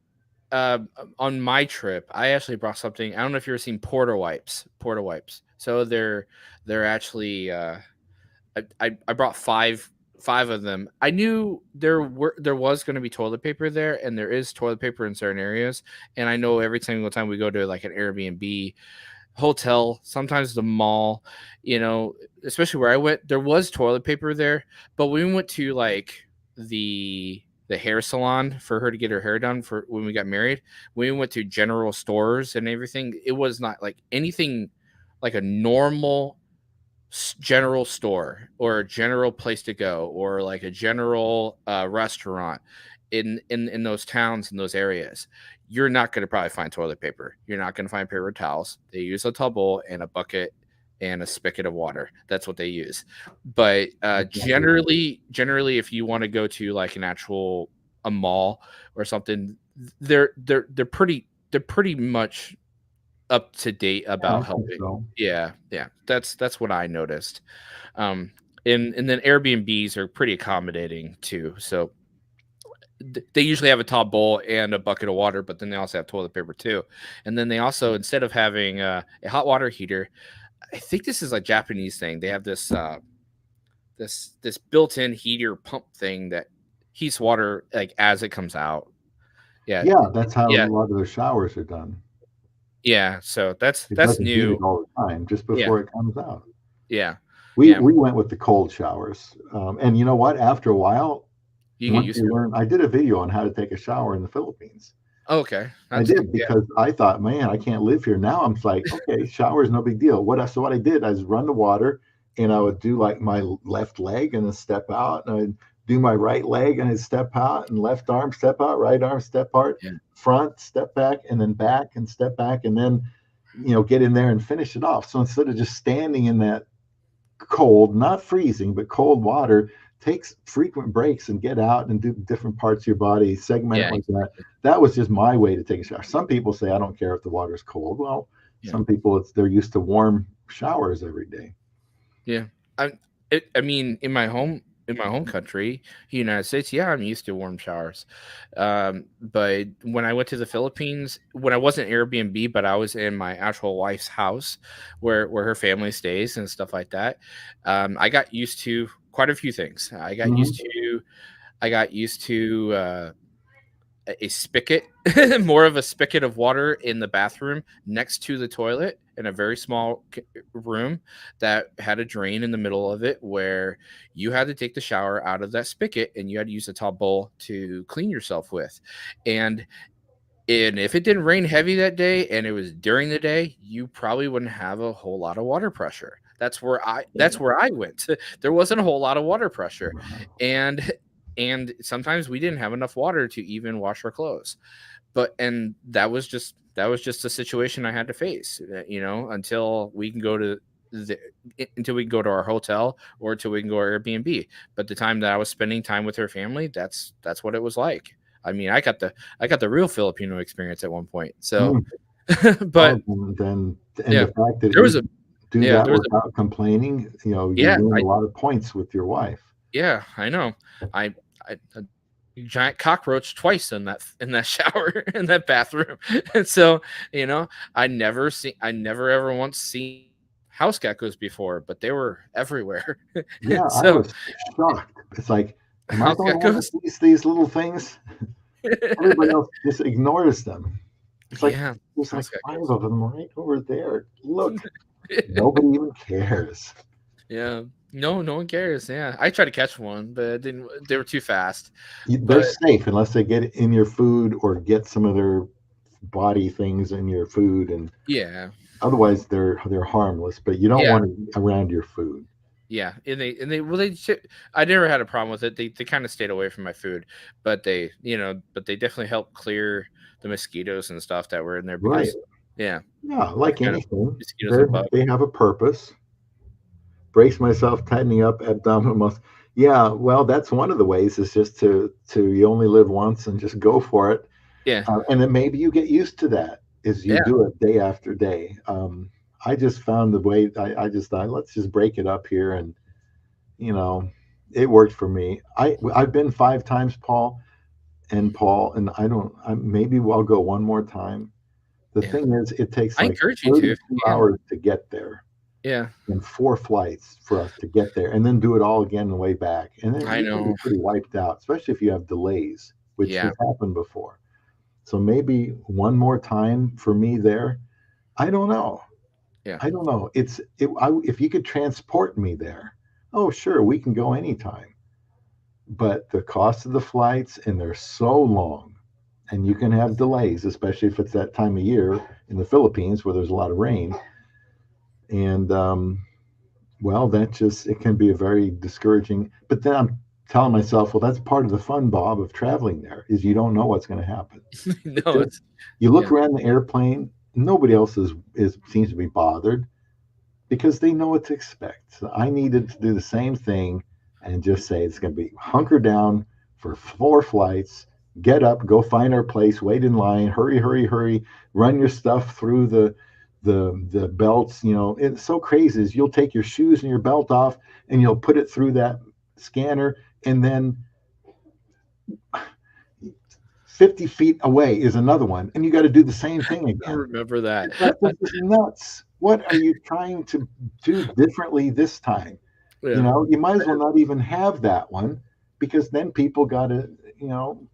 I on my trip, I actually brought something. I don't know if you've ever seen porta wipes. Porta wipes. So they're actually I brought five of them. I knew there was going to be toilet paper there, and there is toilet paper in certain areas. And I know every single time we go to like an Airbnb, hotel, sometimes the mall, you know, especially where I went, there was toilet paper there, but when we went to like the hair salon for her to get her hair done for when we got married, when we went to general stores and everything, it was not like anything like a normal general store or a general place to go or like a general restaurant in those towns in those areas. You're not going to probably find toilet paper. You're not going to find paper towels. They use a towel and a bucket and a spigot of water. That's what they use. But generally if you want to go to like an actual a mall or something, they're pretty much up to date Yeah, I about think helping. so. Yeah, yeah, that's what I noticed. Um, and then Airbnbs are pretty accommodating too. So they usually have a top bowl and a bucket of water, but then they also have toilet paper too. And then they also, instead of having a hot water heater, I think this is a Japanese thing. They have this built-in heater pump thing that heats water like as it comes out. Yeah, Yeah, that's how a yeah, lot of their showers are done. yeah. So It that's doesn't heat it new. all the time, just Yeah, before it comes out. yeah, We yeah. we went with the cold showers, and you know what? After a while, You get once used we to it. learned, I did a video on how to take a shower in the Philippines. Oh, okay, I that's did yeah, because I thought, man, I can't live here. Now I'm like, okay, shower is no big deal. What I did, I was run the water, and I would do like my left leg and then step out, and I'd do my right leg and I'd step out, and left arm step out, right arm step out, yeah, front step back, and then back and step back, and then get in there and finish it off. So instead of just standing in that cold, not freezing, but cold water, takes frequent breaks and get out and do different parts of your body, segment it yeah, like that. exactly. That was just my way to take a shower. Some people say I don't care if the water's cold. Well, Yeah. some people they're used to warm showers every day. Yeah. I I mean, in my home country, United States, yeah, I'm used to warm showers. But when I went to the Philippines, when I wasn't Airbnb, but I was in my actual wife's house where her family stays and stuff like that, I got used to quite a few things. Mhm. I got used to a spigot, more of a spigot of water in the bathroom next to the toilet in a very small room that had a drain in the middle of it where you had to take the shower out of that spigot and you had to use a top bowl to clean yourself with. And if it didn't rain heavy that day and it was during the day, you probably wouldn't have a whole lot of water pressure. That's where I went. There wasn't a whole lot of water pressure. And sometimes we didn't have enough water to even wash our clothes. But and that was just a situation I had to face, until we can go to the until we can go to our hotel or until we can go to Airbnb. But the time that I was spending time with her family, that's what it was like. I mean, I got the real Filipino experience at one point. So, Mm. but Well, then, and yeah, the fact that there was you a do yeah, that there was a without complaining, you yeah, gain a lot of points with your wife. yeah, I know. I a giant cockroach twice in that shower in that bathroom. And so, you know, I never ever once seen house geckos before, but they were everywhere. Yeah, I So, was shocked. It's like, am I house the only one that geckos? sees these little things? Everybody else just ignores them. It's like Yeah, there's like house five geckos. of them right over there. Look, nobody even cares. Yeah. No, no one cares. Yeah. I tried to catch one, but it didn't they were too fast. They're But safe unless they get in your food or get some of their body things in your food, and yeah. otherwise they're harmless. But you don't Yeah. want it around your food. Yeah, and they well I never had a problem with it. They kind of stayed away from my food, but but they definitely helped clear the mosquitoes and stuff that were in there Right. because yeah, Yeah, the like kind of anything, mosquitoes and bugs. they have a purpose. Brace myself, tightening up abdominal muscle. Yeah, well, that's one of the ways is just to you only live once and just go for it. Yeah, And then maybe you get used to that as you yeah, do it day after day. I just found the way I just thought, let's just break it up here. And, you know, it worked for me. I've been 5 times, Paul, and maybe I'll go one more time. The yeah. thing is, it takes I like encourage you to if 32 you can. hours to get there Yeah, and 4 flights for us to get there and then do it all again on the way back. And then I you're going to be know. pretty wiped out, especially if you have delays, which Yeah, has happened before. So maybe one more time for me there. I don't know. yeah, I don't know. If you could transport me there, oh, sure, we can go anytime. But the cost of the flights, and they're so long, and you can have delays, especially if it's that time of year in the Philippines where there's a lot of rain. And well, it can be a very discouraging. But then I'm telling myself, well, that's part of the fun, Bob, of traveling there is you don't know what's going to happen. It's no, just it's you look yeah, around the airplane, nobody else is seems to be bothered because they know what to expect. So I needed to do the same thing and just say it's going to be hunker down for 4 flights, get up, go find our place, wait in line, hurry, hurry, hurry, run your stuff through the belts. It's so crazy. Is you'll take your shoes and your belt off, and you'll put it through that scanner, and then 50 feet away is another one, and you got to do the same thing I again. remember that. It's like, this is nuts. What are you trying to do differently this time? Yeah. You might as well not even have that one, because then people got to, you know,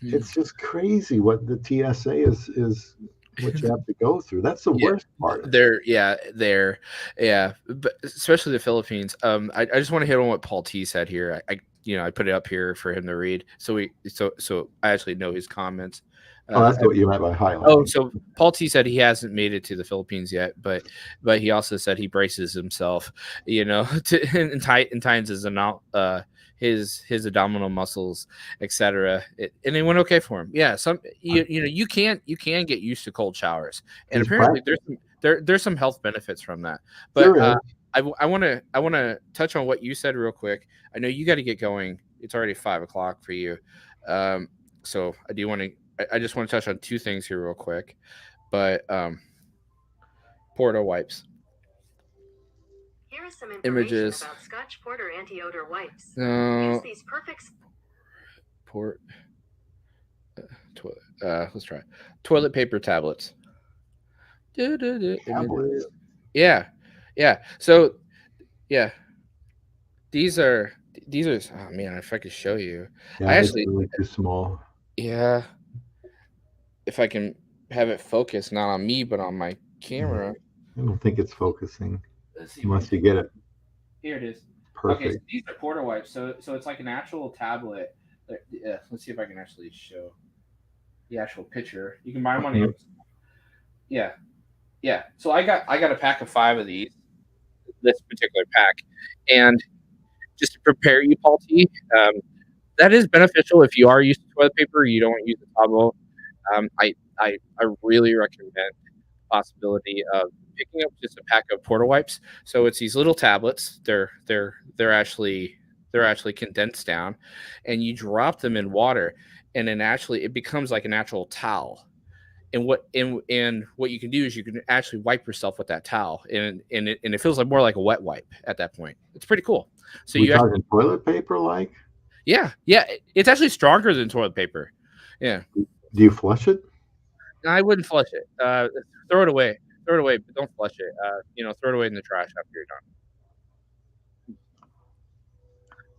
Hmm. it's just crazy what the TSA is what you have to go through. That's the Yeah. worst part of it. Yeah, but especially the Philippines. I just want to hit on what Paul T said here. I put it up here for him to read. So I actually know his comments. Oh, Uh, that's what you meant by Oh, highlighting. so Paul T said he hasn't made it to the Philippines yet, but he also said he braces himself, and tightens his abdominal muscles, etc. And it went okay for him. Yeah, you can get used to cold showers, and He's apparently practicing. there's some health benefits from that. But There is. I want to touch on what you said real quick. I know you got to get going. It's already 5 o'clock for you. Um, so I do want to I just want to touch on two things here real quick. But Porto wipes. Here is some information Images. about Scotch Porter anti-odor wipes. Use No. these perfect Port. Toilet. Let's try. Toilet paper tablets. Tablets. Images. Yeah. Yeah. So yeah, these are these are. Oh man, if I could show you, I Yeah, it's actually really too small. yeah. If I can have it focus not on me but on my Yeah, camera. I don't think it's focusing Let's see if I can. unless you get it Here it is. Okay, so perfect. these are porta wipes. So it's like an actual tablet. Yeah, let's see if I can actually show the actual picture. You can buy them on Okay. Amazon. Yeah, yeah. So I got a pack of 5 of these. This particular pack, and just to prepare you, Paul T. That is beneficial if you are used to toilet paper. You don't want to use the towel. I really recommend possibility of picking up just a pack of porta wipes. So it's these little tablets. They're actually condensed down, and you drop them in water, and then actually it becomes like an actual towel. And what you can do is you can actually wipe yourself with that towel, and it feels like more like a wet wipe at that point. It's pretty cool. So We you actually, talking toilet paper like? yeah, it's actually stronger than toilet paper. Yeah, Do you flush it? I wouldn't flush it. Throw it away. Throw it away, but don't flush it. Throw it away in the trash after you're done.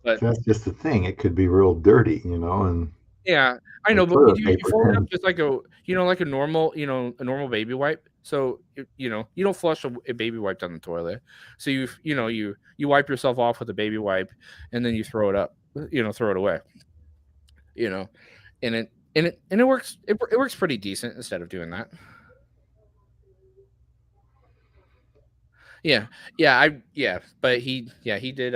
But That's just the thing. It could be real dirty, and yeah, I the know, but toilet you paper fold it up can. just like a normal baby wipe. So you don't flush a baby wipe down the toilet. So you wipe yourself off with a baby wipe, and then you throw it up. Throw it away. You know, and it works. It works pretty decent instead of doing that. Yeah, but he did.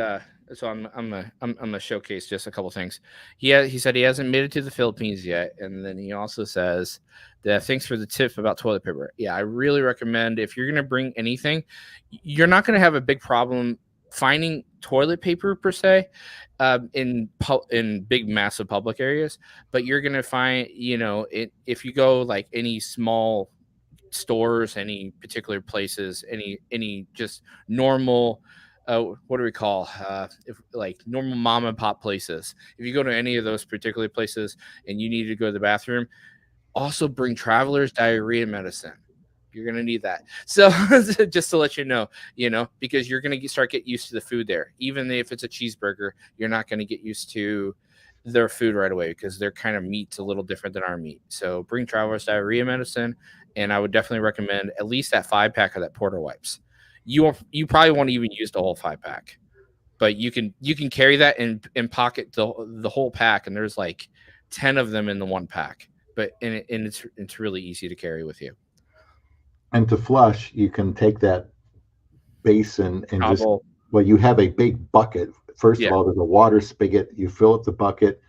So I'm gonna showcase just a couple things. He said he hasn't made it to the Philippines yet, and then he also says that thanks for the tip about toilet paper. Yeah, I really recommend if you're gonna bring anything, you're not gonna have a big problem finding toilet paper per se, in big massive public areas, but you're gonna find if you go like any small stores, any particular places, any just normal what do we call if like normal mom and pop places. If you go to any of those particular places and you need to go to the bathroom, also bring traveler's diarrhea medicine. You're gonna need that. So just to let because you're gonna start get used to the food there. Even if it's a cheeseburger, you're not gonna get used to their food right away because their kind of meat's a little different than our meat. So bring traveler's diarrhea medicine, and I would definitely recommend at least that 5 pack of that porter wipes. You probably won't even use the whole 5 pack, but you can carry that and pocket the whole pack, and there's like 10 of them in the one pack. But it's really easy to carry with you. And to flush, you can take that basin and just, Towel, well, you have a big bucket. First of yeah, all, there's a water spigot. You fill up the bucket,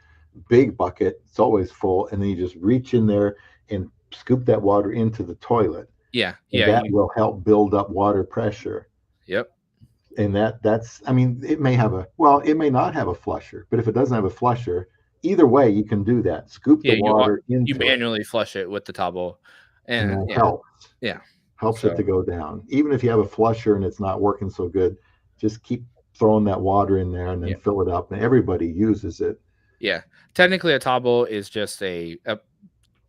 big bucket. It's always full. And then you just reach in there and scoop that water into the toilet. yeah, And yeah. that will help build up water pressure. Yep, And that's, I mean, it may not have a flusher, but if it doesn't have a flusher, either way, you can do that. Scoop the yeah. You water you into it, manually flush it with the towel, and and that yeah, helps. yeah. helps it So to go down. Even if you have a flusher and it's not working so good, just keep throwing that water in there and then yeah, fill it up. And everybody uses it. yeah. Technically, a tabo is just a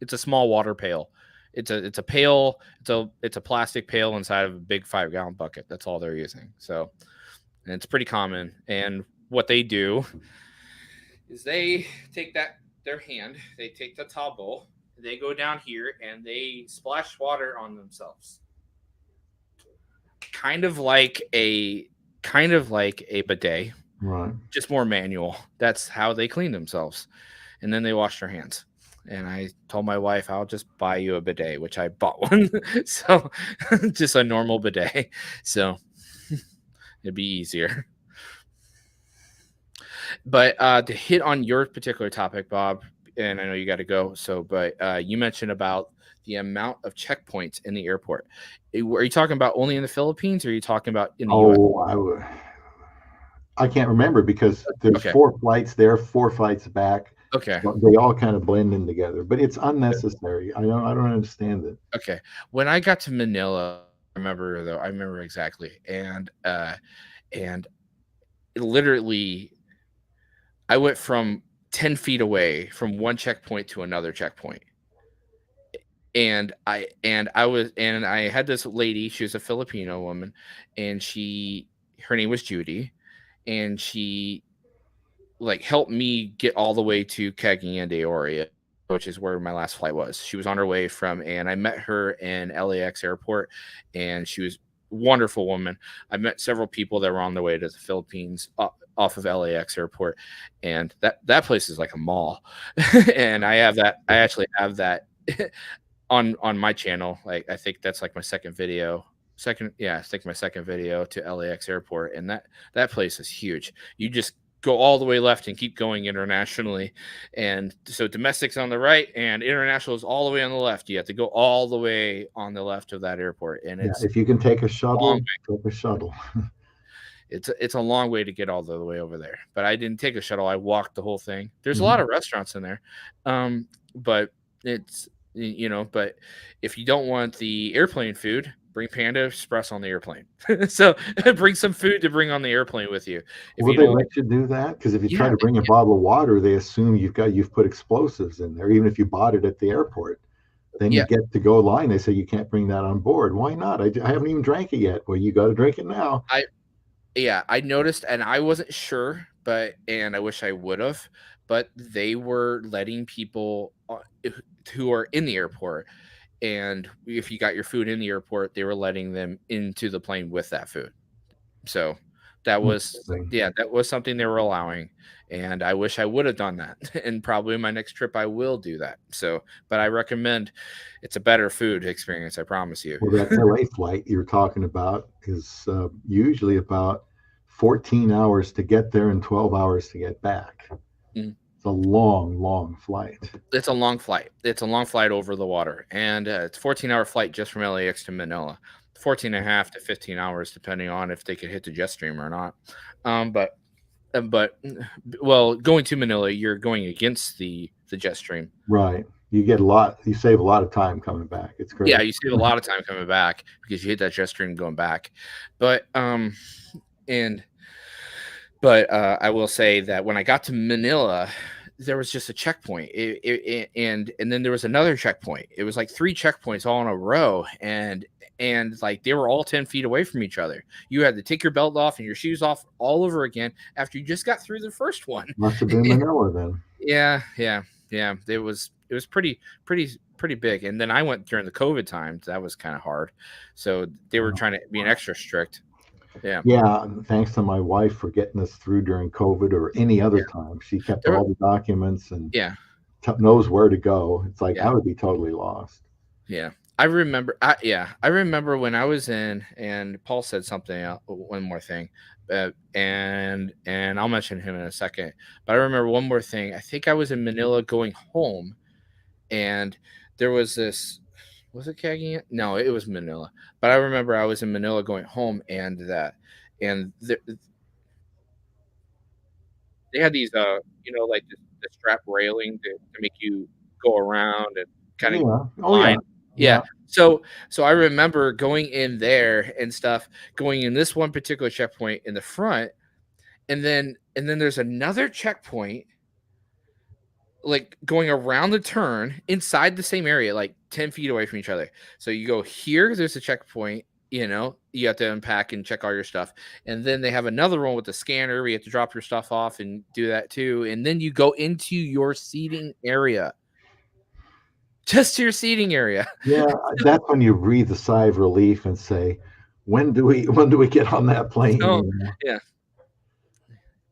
it's a small water pail. It's a pail. It's a plastic pail inside of a big 5 gallon bucket. That's all they're using. So and it's pretty common. And what they do is they take their hand, they take the tabo, they go down here and they splash water on themselves, kind of like a kind of like a bidet, Right. just more manual. That's how they clean themselves, and then they wash their hands. And I told my wife, I'll just buy you a bidet, which I bought one. So just a normal bidet. So it'd be easier. But to hit on your particular topic, Bob, and I know you got to go. So, but you mentioned about the amount of checkpoints in the airport. Are you talking about only in the Philippines, or are you talking about in the U.S.? Oh, I can't remember because there's Okay, 4 flights there, 4 flights back. okay, So they all kind of blend in together, but it's unnecessary. I don't understand it. okay. When I got to Manila, I remember exactly, and literally, I went from 10 feet away from one checkpoint to another checkpoint. And I had this lady, she was a Filipino woman, and her name was Judy, and she like helped me get all the way to Cagayan de Oria, which is where my last flight was. She was on her way from, and I met her in LAX airport, and she was a wonderful woman. I met several people that were on their way to the Philippines off of LAX airport, and that place is like a mall. And I actually have that on my channel. Like I think that's like my second video. I think my second video to LAX airport, and that place is huge. You just go all the way left and keep going internationally, and so domestic's on the right and international is all the way on the left. You have to go all the way on the left of that airport, and Yeah, it's if you can take a long. shuttle, take a shuttle. It's a long way to get all the way over there. But I didn't take a shuttle. I walked the whole thing. There's a lot Mhm. of restaurants in there, but but if you don't want the airplane food, bring Panda Express on the airplane. So bring some food to bring on the airplane with you. If Will you they don't, let you do that? Because if you try yeah, to bring a bottle of water, they assume you've put explosives in there, even if you bought it at the airport. Then you yeah, get to go line. They say you can't bring that on board. Why not? I haven't even drank it yet. Well, you got to drink it now. I yeah, I noticed, and I wasn't sure, and I wish I would have, but they were letting people who are in the airport. And if you got your food in the airport, they were letting them into the plane with that food. So Interesting. that was something they were allowing. And I wish I would have done that. And probably my next trip I will do that. So, but I recommend it's a better food experience, I promise you. Well, that LA flight you're talking about is usually about 14 hours to get there and 12 hours to get back. Mm. It's a long, long flight. It's a long flight. It's a long flight over the water. And it's a 14-hour flight just from LAX to Manila. 14 and a half to 15 hours, depending on if they could hit the jet stream or not. But but well, going to Manila, you're going against the jet stream. Right. You get a lot, you save a lot of time coming back. It's Yeah, great. you save a lot of time coming back because you hit that jet stream going back. But and I will say that when I got to Manila, there was just a checkpoint, and then there was another checkpoint. It was like three checkpoints all in a row, and like they were all 10 feet away from each other. You had to take your belt off and your shoes off all over again after you just got through the first one. Must have been Manila then. Yeah, yeah, yeah. It was pretty big. And then I went during the COVID times. That was kind of hard. So they were trying to be an extra strict. Yeah, Yeah, thanks to my wife for getting us through during COVID or any other yeah. time. She kept There were, all the documents and yeah, knows where to go. It's like I yeah, would be totally lost. yeah. I remember when I was in, and Paul said something. One more thing, and I'll mention him in a second. But I remember one more thing. I think I was in Manila going home, and there was this. Was it Cagayan? No, it was Manila. But I remember I was in Manila going home, and they had these, like the strap railing to make you go around and kind of Yeah. Oh, yeah. line. Yeah. Yeah. So I remember going in there and stuff, going in this one particular checkpoint in the front, and then there's another checkpoint like going around the turn inside the same area, like 10 feet away from each other. So you go here, there's a checkpoint, you have to unpack and check all your stuff. And then they have another one with the scanner where you have to drop your stuff off and do that too. And then you go into your seating area, just your seating area. Yeah, that's when you breathe a sigh of relief and say, when do we get on that plane? So, You know? yeah.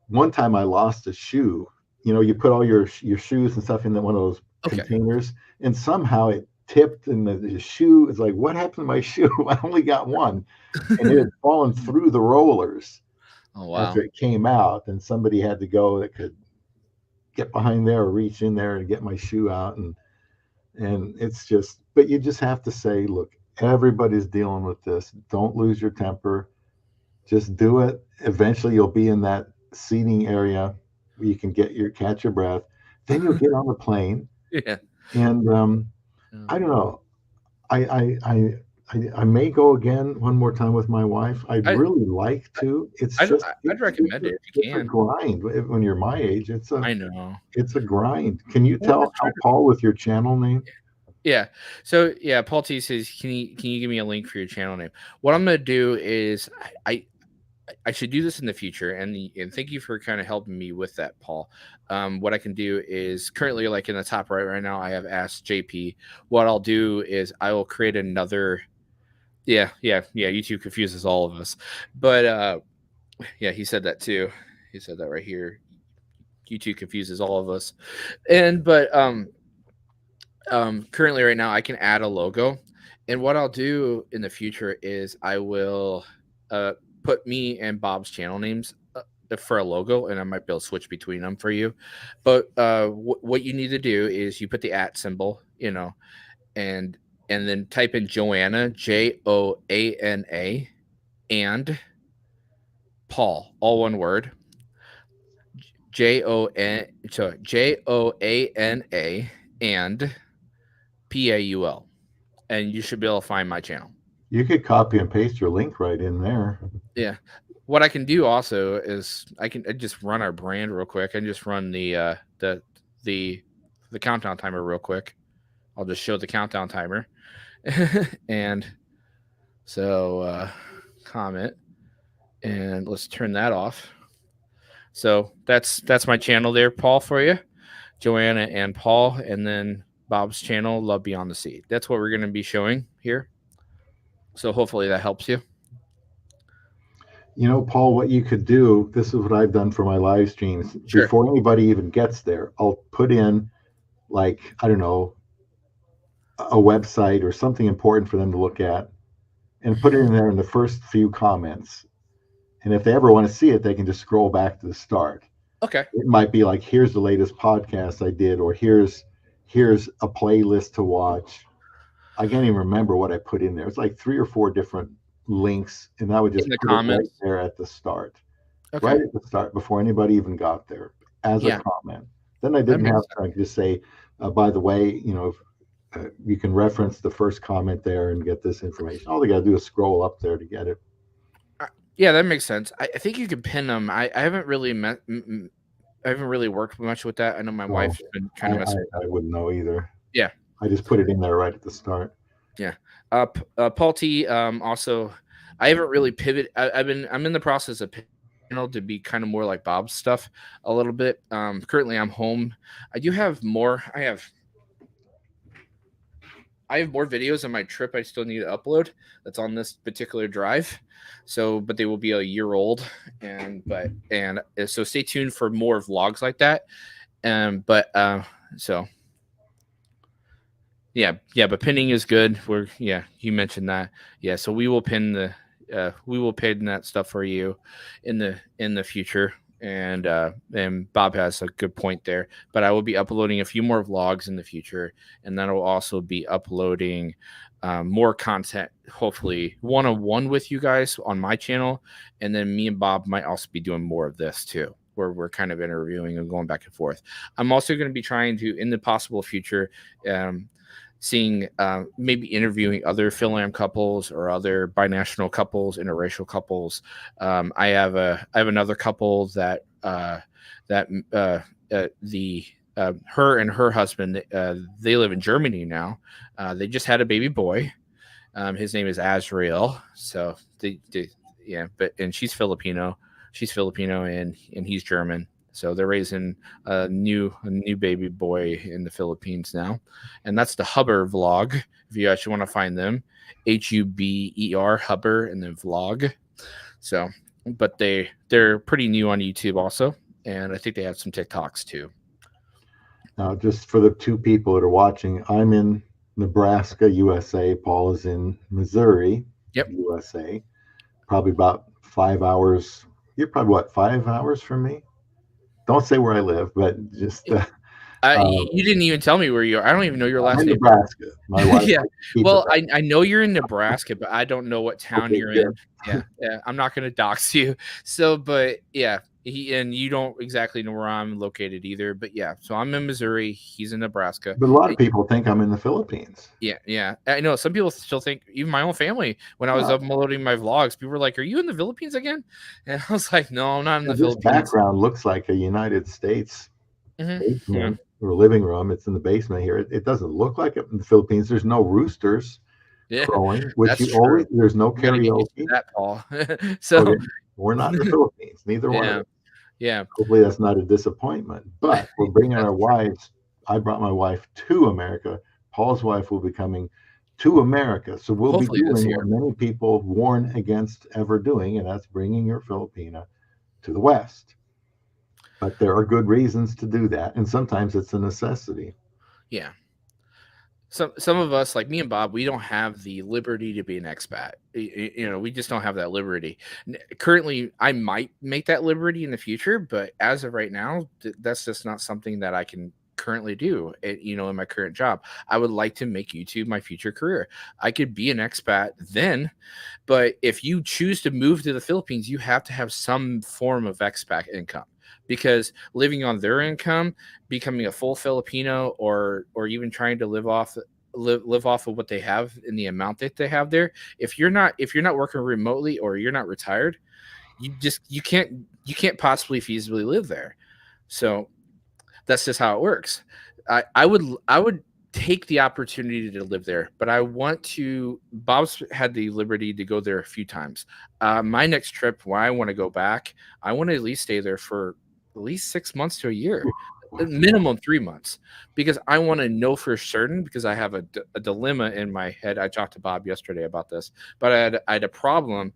One time I lost a shoe. You know, you put all your shoes and stuff in one of those Okay. containers, and somehow it tipped, and the shoe is like, what happened to my shoe? I only got one, and it had fallen through the rollers Oh, wow. after it came out, and somebody had to go that could get behind there or reach in there and get my shoe out, and it's just, but you just have to say, look, everybody's dealing with this. Don't lose your temper. Just do it. Eventually, you'll be in that seating area where you can catch your breath. Then you'll get on the plane, Yeah. and I don't know. I may go again one more time with my wife. I'd I, really like to. It's I'd, just I'd recommend it if you it's a can. grind when you're my age. I know. It's a grind. Can you Well, tell let's try how to. Paul with your channel name? Yeah. So yeah, Paul T says, can you give me a link for your channel name? What I'm gonna do is I should do this in the future, and thank you for kind of helping me with that, Paul. What I can do is currently, like in the top right now, I have asked JP. What I'll do is I will create another. Yeah. YouTube confuses all of us, but yeah, he said that too. He said that right here. YouTube confuses all of us, but currently right now I can add a logo, and what I'll do in the future is I will uh, put me and Bob's channel names for a logo, and I might be able to switch between them for you. But what you need to do is you put the at symbol, and then type in Joanna, Joana, and Paul, all one word, Joana, and Paul, and you should be able to find my channel. You could copy and paste your link right in there. Yeah. What I can do also is I can just run our brand real quick. I can just run the countdown timer real quick. I'll just show the countdown timer. And so comment, and let's turn that off. So that's my channel there, Paul, for you. Joanna and Paul, and then Bob's channel, Love Beyond the Sea. That's what we're going to be showing here. So hopefully that helps you. You know, Paul, what you could do, this is what I've done for my live streams. Sure. Before anybody even gets there, I'll put in, like, I don't know, a website or something important for them to look at, and put it in there in the first few comments. And if they ever want to see it, they can just scroll back to the start. Okay. It might be like, here's the latest podcast I did, or here's a playlist to watch. I can't even remember what I put in there. It's like 3 or 4 different links, and I would just In the put it right comments. there at the start. Okay. Right at the start, before anybody even got there, as Yeah. a comment. Then I didn't makes have to, I could just say, by the way, you can reference the first comment there and get this information. All they got to do is scroll up there to get it. Yeah, that makes sense. I think you can pin them. I haven't really I haven't really worked much with that. I know my wife's been kind of messing. I wouldn't know either. Yeah. I just put it in there right at the start. Yeah. Paul T. Also, I haven't really pivoted. I'm in the process of to be kind of more like Bob's stuff a little bit. Currently I'm home. I do have more. I have more videos on my trip I still need to upload that's on this particular drive. So, but they will be a year old, and so stay tuned for more vlogs like that. So yeah, but pinning is good. You mentioned that. Yeah, so we will pin that stuff for you in the future. And Bob has a good point there. But I will be uploading a few more vlogs in the future, and then I will also be uploading more content, hopefully one-on-one with you guys on my channel. And then me and Bob might also be doing more of this too, where we're kind of interviewing and going back and forth. I'm also going to be trying to, in the possible future, seeing maybe interviewing other Philam couples or other binational couples, interracial couples. I have another couple that that the her and her husband, they live in Germany now. They just had a baby boy. His name is Azrael. So yeah, but and she's Filipino. She's Filipino and he's German. So they're raising a new baby boy in the Philippines now, and that's the Hubber vlog. If you actually want to find them, Huber Hubber and then vlog. So, but they're pretty new on YouTube also, and I think they have some TikToks too. Now, just for the two people that are watching, I'm in Nebraska, USA. Paul is in Missouri, Yep. USA. Probably about 5 hours. You're probably what, 5 hours from me? Don't say where I live, but just You didn't even tell me where you are. I don't even know your I'm last in name. Nebraska. My wife Yeah. likes to keep Well, it I know you're in Nebraska, but I don't know what town okay, you're good. in. Yeah. I'm not going to dox you. So, but yeah, and you don't exactly know where I'm located either. But yeah, so I'm in Missouri. He's in Nebraska. But a lot of people think I'm in the Philippines. Yeah. I know some people still think, even my own family, when I was Oh, uploading my vlogs, people were like, "Are you in the Philippines again?" And I was like, "No, I'm not in the this Philippines." background looks like a United States Yeah. basement or living room. It's in the basement here. It doesn't look like it in the Philippines. There's no roosters Yeah. crowing, which That's you true. always, there's no You got to get used to karaoke. that, Paul. So, Okay. We're not in the Philippines, neither one of yeah. us. Yeah. Hopefully that's not a disappointment. But we're bringing That's our true. wives. I brought my wife to America. Paul's wife will be coming to America. So we'll be Hopefully this doing year. what many people warn against ever doing, and that's bringing your Filipina to the West. But there are good reasons to do that, and sometimes it's a necessity. Yeah. Some of us, like me and Bob, we don't have the liberty to be an expat. We just don't have that liberty. Currently, I might make that liberty in the future, but as of right now, that's just not something that I can currently do. In my current job, I would like to make YouTube my future career. I could be an expat then, but if you choose to move to the Philippines, you have to have some form of expat income, because living on their income, becoming a full Filipino, or even trying to live off of what they have in the amount that they have there, if you're not working remotely or you're not retired, you can't possibly feasibly live there. So that's just how it works. I would take the opportunity to live there, but I want to. Bob's had the liberty to go there a few times. My next trip, when I want to go back, I want to at least stay there for at least 6 months to a year, minimum 3 months, because I want to know for certain. Because I have a dilemma in my head. I talked to Bob yesterday about this, but I had a problem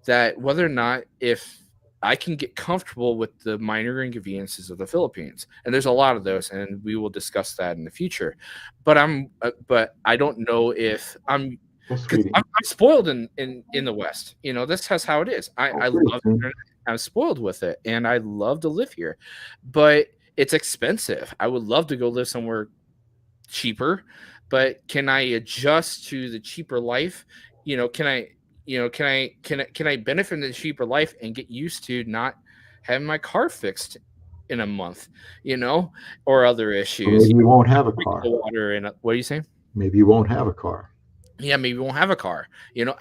that whether or not if I can get comfortable with the minor inconveniences of the Philippines, and there's a lot of those, and we will discuss that in the future. But I don't know if I'm, Oh, because sweetie. I'm spoiled in the West. This is how it is. Oh, I great. love the internet. I'm spoiled with it, and I love to live here, but it's expensive. I would love to go live somewhere cheaper, but can I adjust to the cheaper life? Can I, can I benefit from the cheaper life and get used to not having my car fixed in a month, or other Or issues, maybe you won't have a break car. the water and what are you saying? Maybe you won't have a car. Yeah, maybe we won't have a car.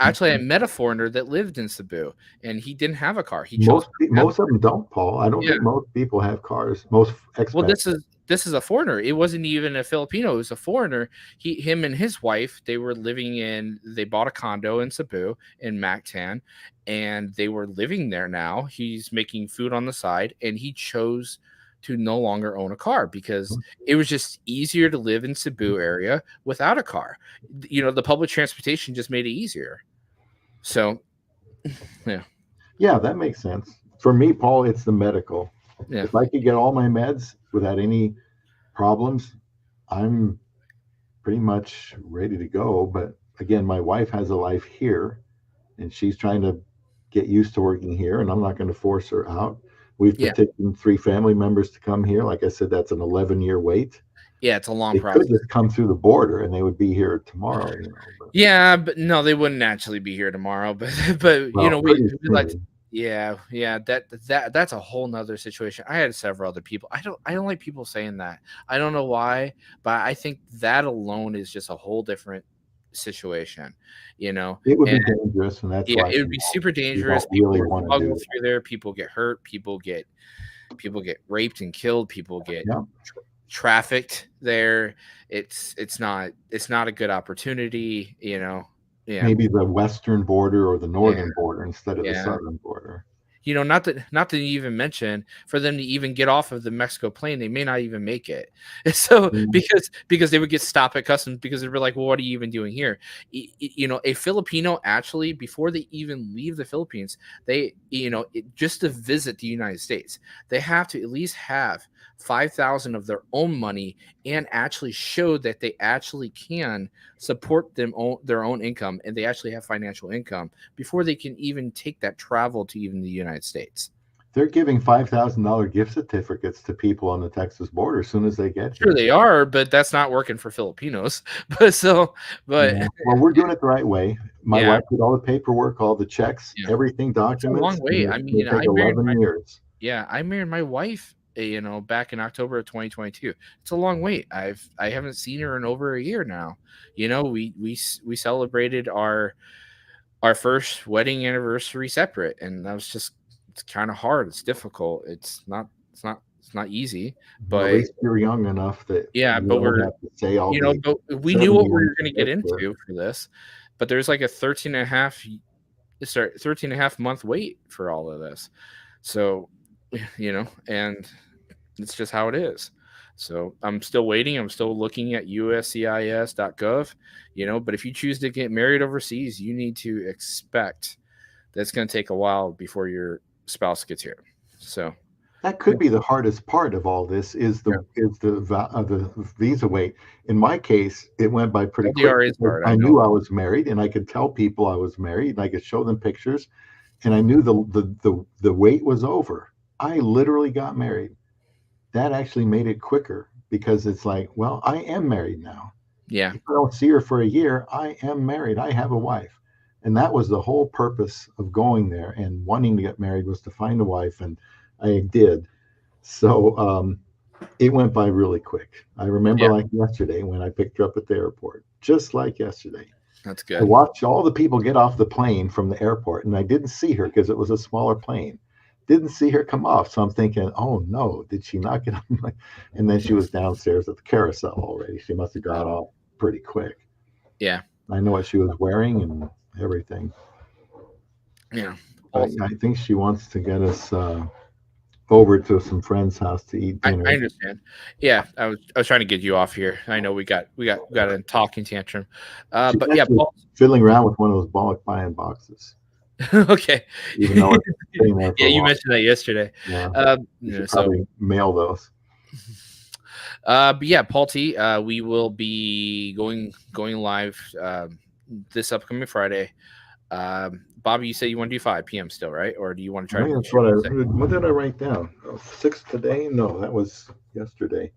Actually, I met a foreigner that lived in Cebu, and he didn't have a car. He chose. Most of them don't, Paul. I don't Yeah. think most people have cars. Most Well, expats. this is a foreigner. It wasn't even a Filipino. It was a foreigner. Him and his wife, they were living in. They bought a condo in Cebu in Mactan, and they were living there now. He's making food on the side, and he chose to no longer own a car because it was just easier to live in Cebu area without a car. The public transportation just made it easier. So, yeah. Yeah, that makes sense. For me, Paul, it's the medical. Yeah. If I could get all my meds without any problems, I'm pretty much ready to go. But again, my wife has a life here and she's trying to get used to working here, and I'm not going to force her out. We've Yeah. petitioned 3 family members to come here. Like I said, that's an 11-year wait. Yeah, it's a long They process. could just come through the border and they would be here tomorrow. Yeah, but no, they wouldn't actually be here tomorrow. But Well, we pretty like to, soon. Yeah, yeah, that's a whole nother situation. I had several other people. I don't like people saying that. I don't know why, but I think that alone is just a whole different situation, you know. It would And be dangerous, and that's yeah, why it would be super we dangerous. don't People really are want to do smuggled that. through there. People get hurt. People get raped and killed. People get Yeah. trafficked there. It's not a good opportunity, you know. Yeah, Maybe the western border or the yeah, northern border instead of the yeah. southern border. Not to even mention for them to even get off of the Mexico plane, they may not even make it. So Mm. because they would get stopped at customs because they'd be like, well, what are you even doing here? A Filipino actually before they even leave the Philippines, just to visit the United States, they have to at least have 5,000 of their own money and actually show that they actually can support their own income and they actually have financial income before they can even take that travel to even the United States. They're giving $5,000 gift certificates to people on the Texas border as soon as they get Sure, here. they are, but that's not working for Filipinos. But Yeah. Well, we're doing it the right way. My yeah, wife did all the paperwork, all the checks, yeah, everything, it's a long documents, wait. and I it mean, take 11 years. I married my wife, back in October of 2022. It's a long wait. I haven't seen her in over a year now. We celebrated our first wedding anniversary separate, and that was just it's kind of hard. It's difficult. It's not easy, Well, at but least you're young enough that yeah, you but don't we're have to say I'll be but we knew 70 what we when were going to she get gets there. into for this, but there's like a 13 and a half month wait for all of this. So, and it's just how it is. So I'm still waiting. I'm still looking at uscis.gov, but if you choose to get married overseas, you need to expect that it's going to take a while before your spouse gets here. So, That yeah, could be the hardest part of all this is yeah. the visa wait. In my case, it went by pretty quick LDR is because hard. I I know. knew I was married and I could tell people I was married and I could show them pictures and I knew the wait was over. I literally got married. That actually made it quicker because it's like, well, I am married now. Yeah. If I don't see her for a year, I am married. I have a wife. And that was the whole purpose of going there and wanting to get married was to find a wife. And I did. So it went by really quick. I remember Yeah. like yesterday when I picked her up at the airport, just like yesterday. That's I good. watched all the people get off the plane from the airport, and I didn't see her because it was a smaller plane. Didn't see her come off. So I'm thinking, oh no, did she not get on? And then she was downstairs at the carousel already. She must have got off pretty quick. Yeah. I know what she was wearing and everything. Yeah. But I think she wants to get us over to some friend's house to eat I dinner. understand. Yeah, I was trying to get you off here. I know we got a talking tantrum. She's But yeah, actually Paul. fiddling around with one of those bulk buying boxes, Okay. even though it's sitting there for Yeah, a you while. mentioned that yesterday. Yeah, you should So probably mail those. but yeah, Paul T, we will be going live this upcoming Friday. Bobby, you said you want to do 5 p.m. still, right? Or do you want to I try think to that's shoot what did I write down? Oh, 6 today? No, that was yesterday.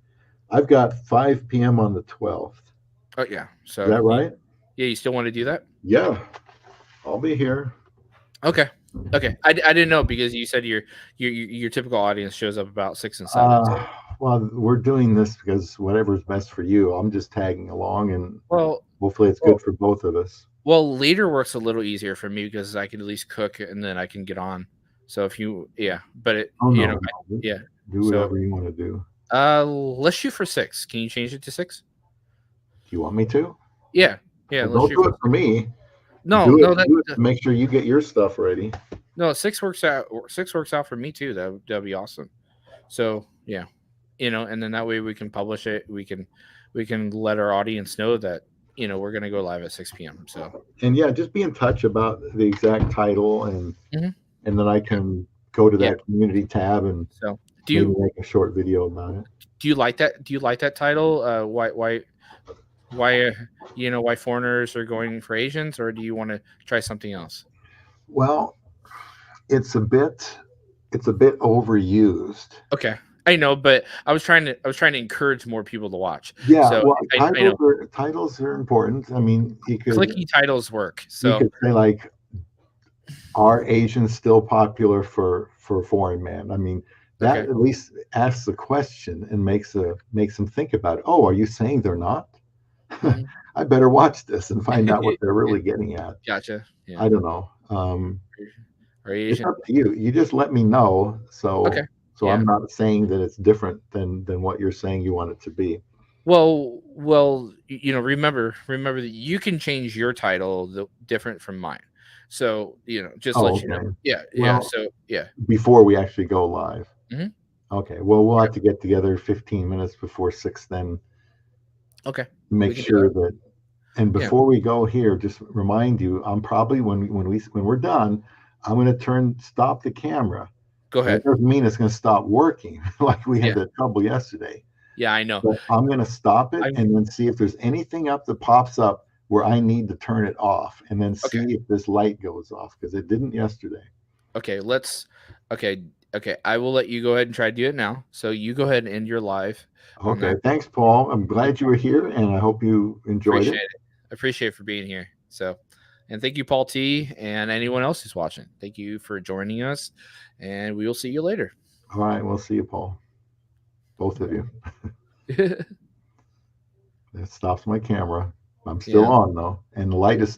I've got 5 p.m. on the 12th. Oh yeah. Is So that right? you still want to do that? Yeah, I'll be here. Okay. I didn't know because you said your typical audience shows up about 6 and 7. Well, we're doing this because whatever's best for you. I'm just tagging along, and Well, hopefully it's good for both of us. well, later works a little easier for me because I can at least cook and then I can get on. So if you, yeah, but Oh no, yeah. do So whatever you want to do. let's shoot for 6. Can you change it to 6? Do you want me to? Yeah, yeah. Well, Let's don't shoot do for it for me. no, Do no. it to make sure you get your stuff ready. No, 6 works out. 6 works out for me too. That'd be awesome. So yeah, and then that way we can publish it. We can let our audience know that we're gonna go live at 6 p.m. So And yeah, just be in touch about the exact title, and Mhm. and then I can go to Yeah. that community tab and So maybe make a short video about it. do you like that? Do you like that title? Why why foreigners are going for Asians, or do you want to try something else? Well, it's a bit overused. Okay, I know, but I was trying to encourage more people to watch. Yeah, So well, I know titles are important. I mean, clicky titles work. you So could say like are Asians still popular for foreign man? I mean, that Okay. at least asks the question and makes them think about it. Oh, are you saying they're not? Mhm. I better watch this and find out what they're really getting at. Gotcha. Yeah. I don't know. Are It's Asian? up to you. You just let me know, Okay. so Yeah. I'm not saying that it's different than what you're saying you want it to be. Well, remember that you can change your title different from mine. So, just Oh, let you know. okay. Yeah, yeah. Well, So, yeah. before we actually go live. Hmm. Okay. Well, we'll Okay. have to get together 15 minutes before 6 then, Okay. make We can do that. sure that. And Yeah. before we go here, just remind you, I'm probably when we're done, I'm going to stop the camera. Go That ahead. doesn't mean it's going to stop working like we had Yeah. that trouble yesterday. Yeah, I know. But I'm going to stop it I'm and then see if there's anything up that pops up where I need to turn it off, and then okay. see if this light goes off because it didn't yesterday. Okay, okay, okay. I will let you go ahead and try to do it now. So you go ahead and end your live on Okay. that. Thanks, Paul. I'm No glad you were problem. here, and I hope you enjoyed Appreciate it. it. Appreciate for being here. So, and thank you, Paul T, and anyone else who's watching. Thank you for joining us, and we will see you later. All right. We'll see you, Paul. Both of you. That stops my camera. I'm still Yeah. on though, and the light is still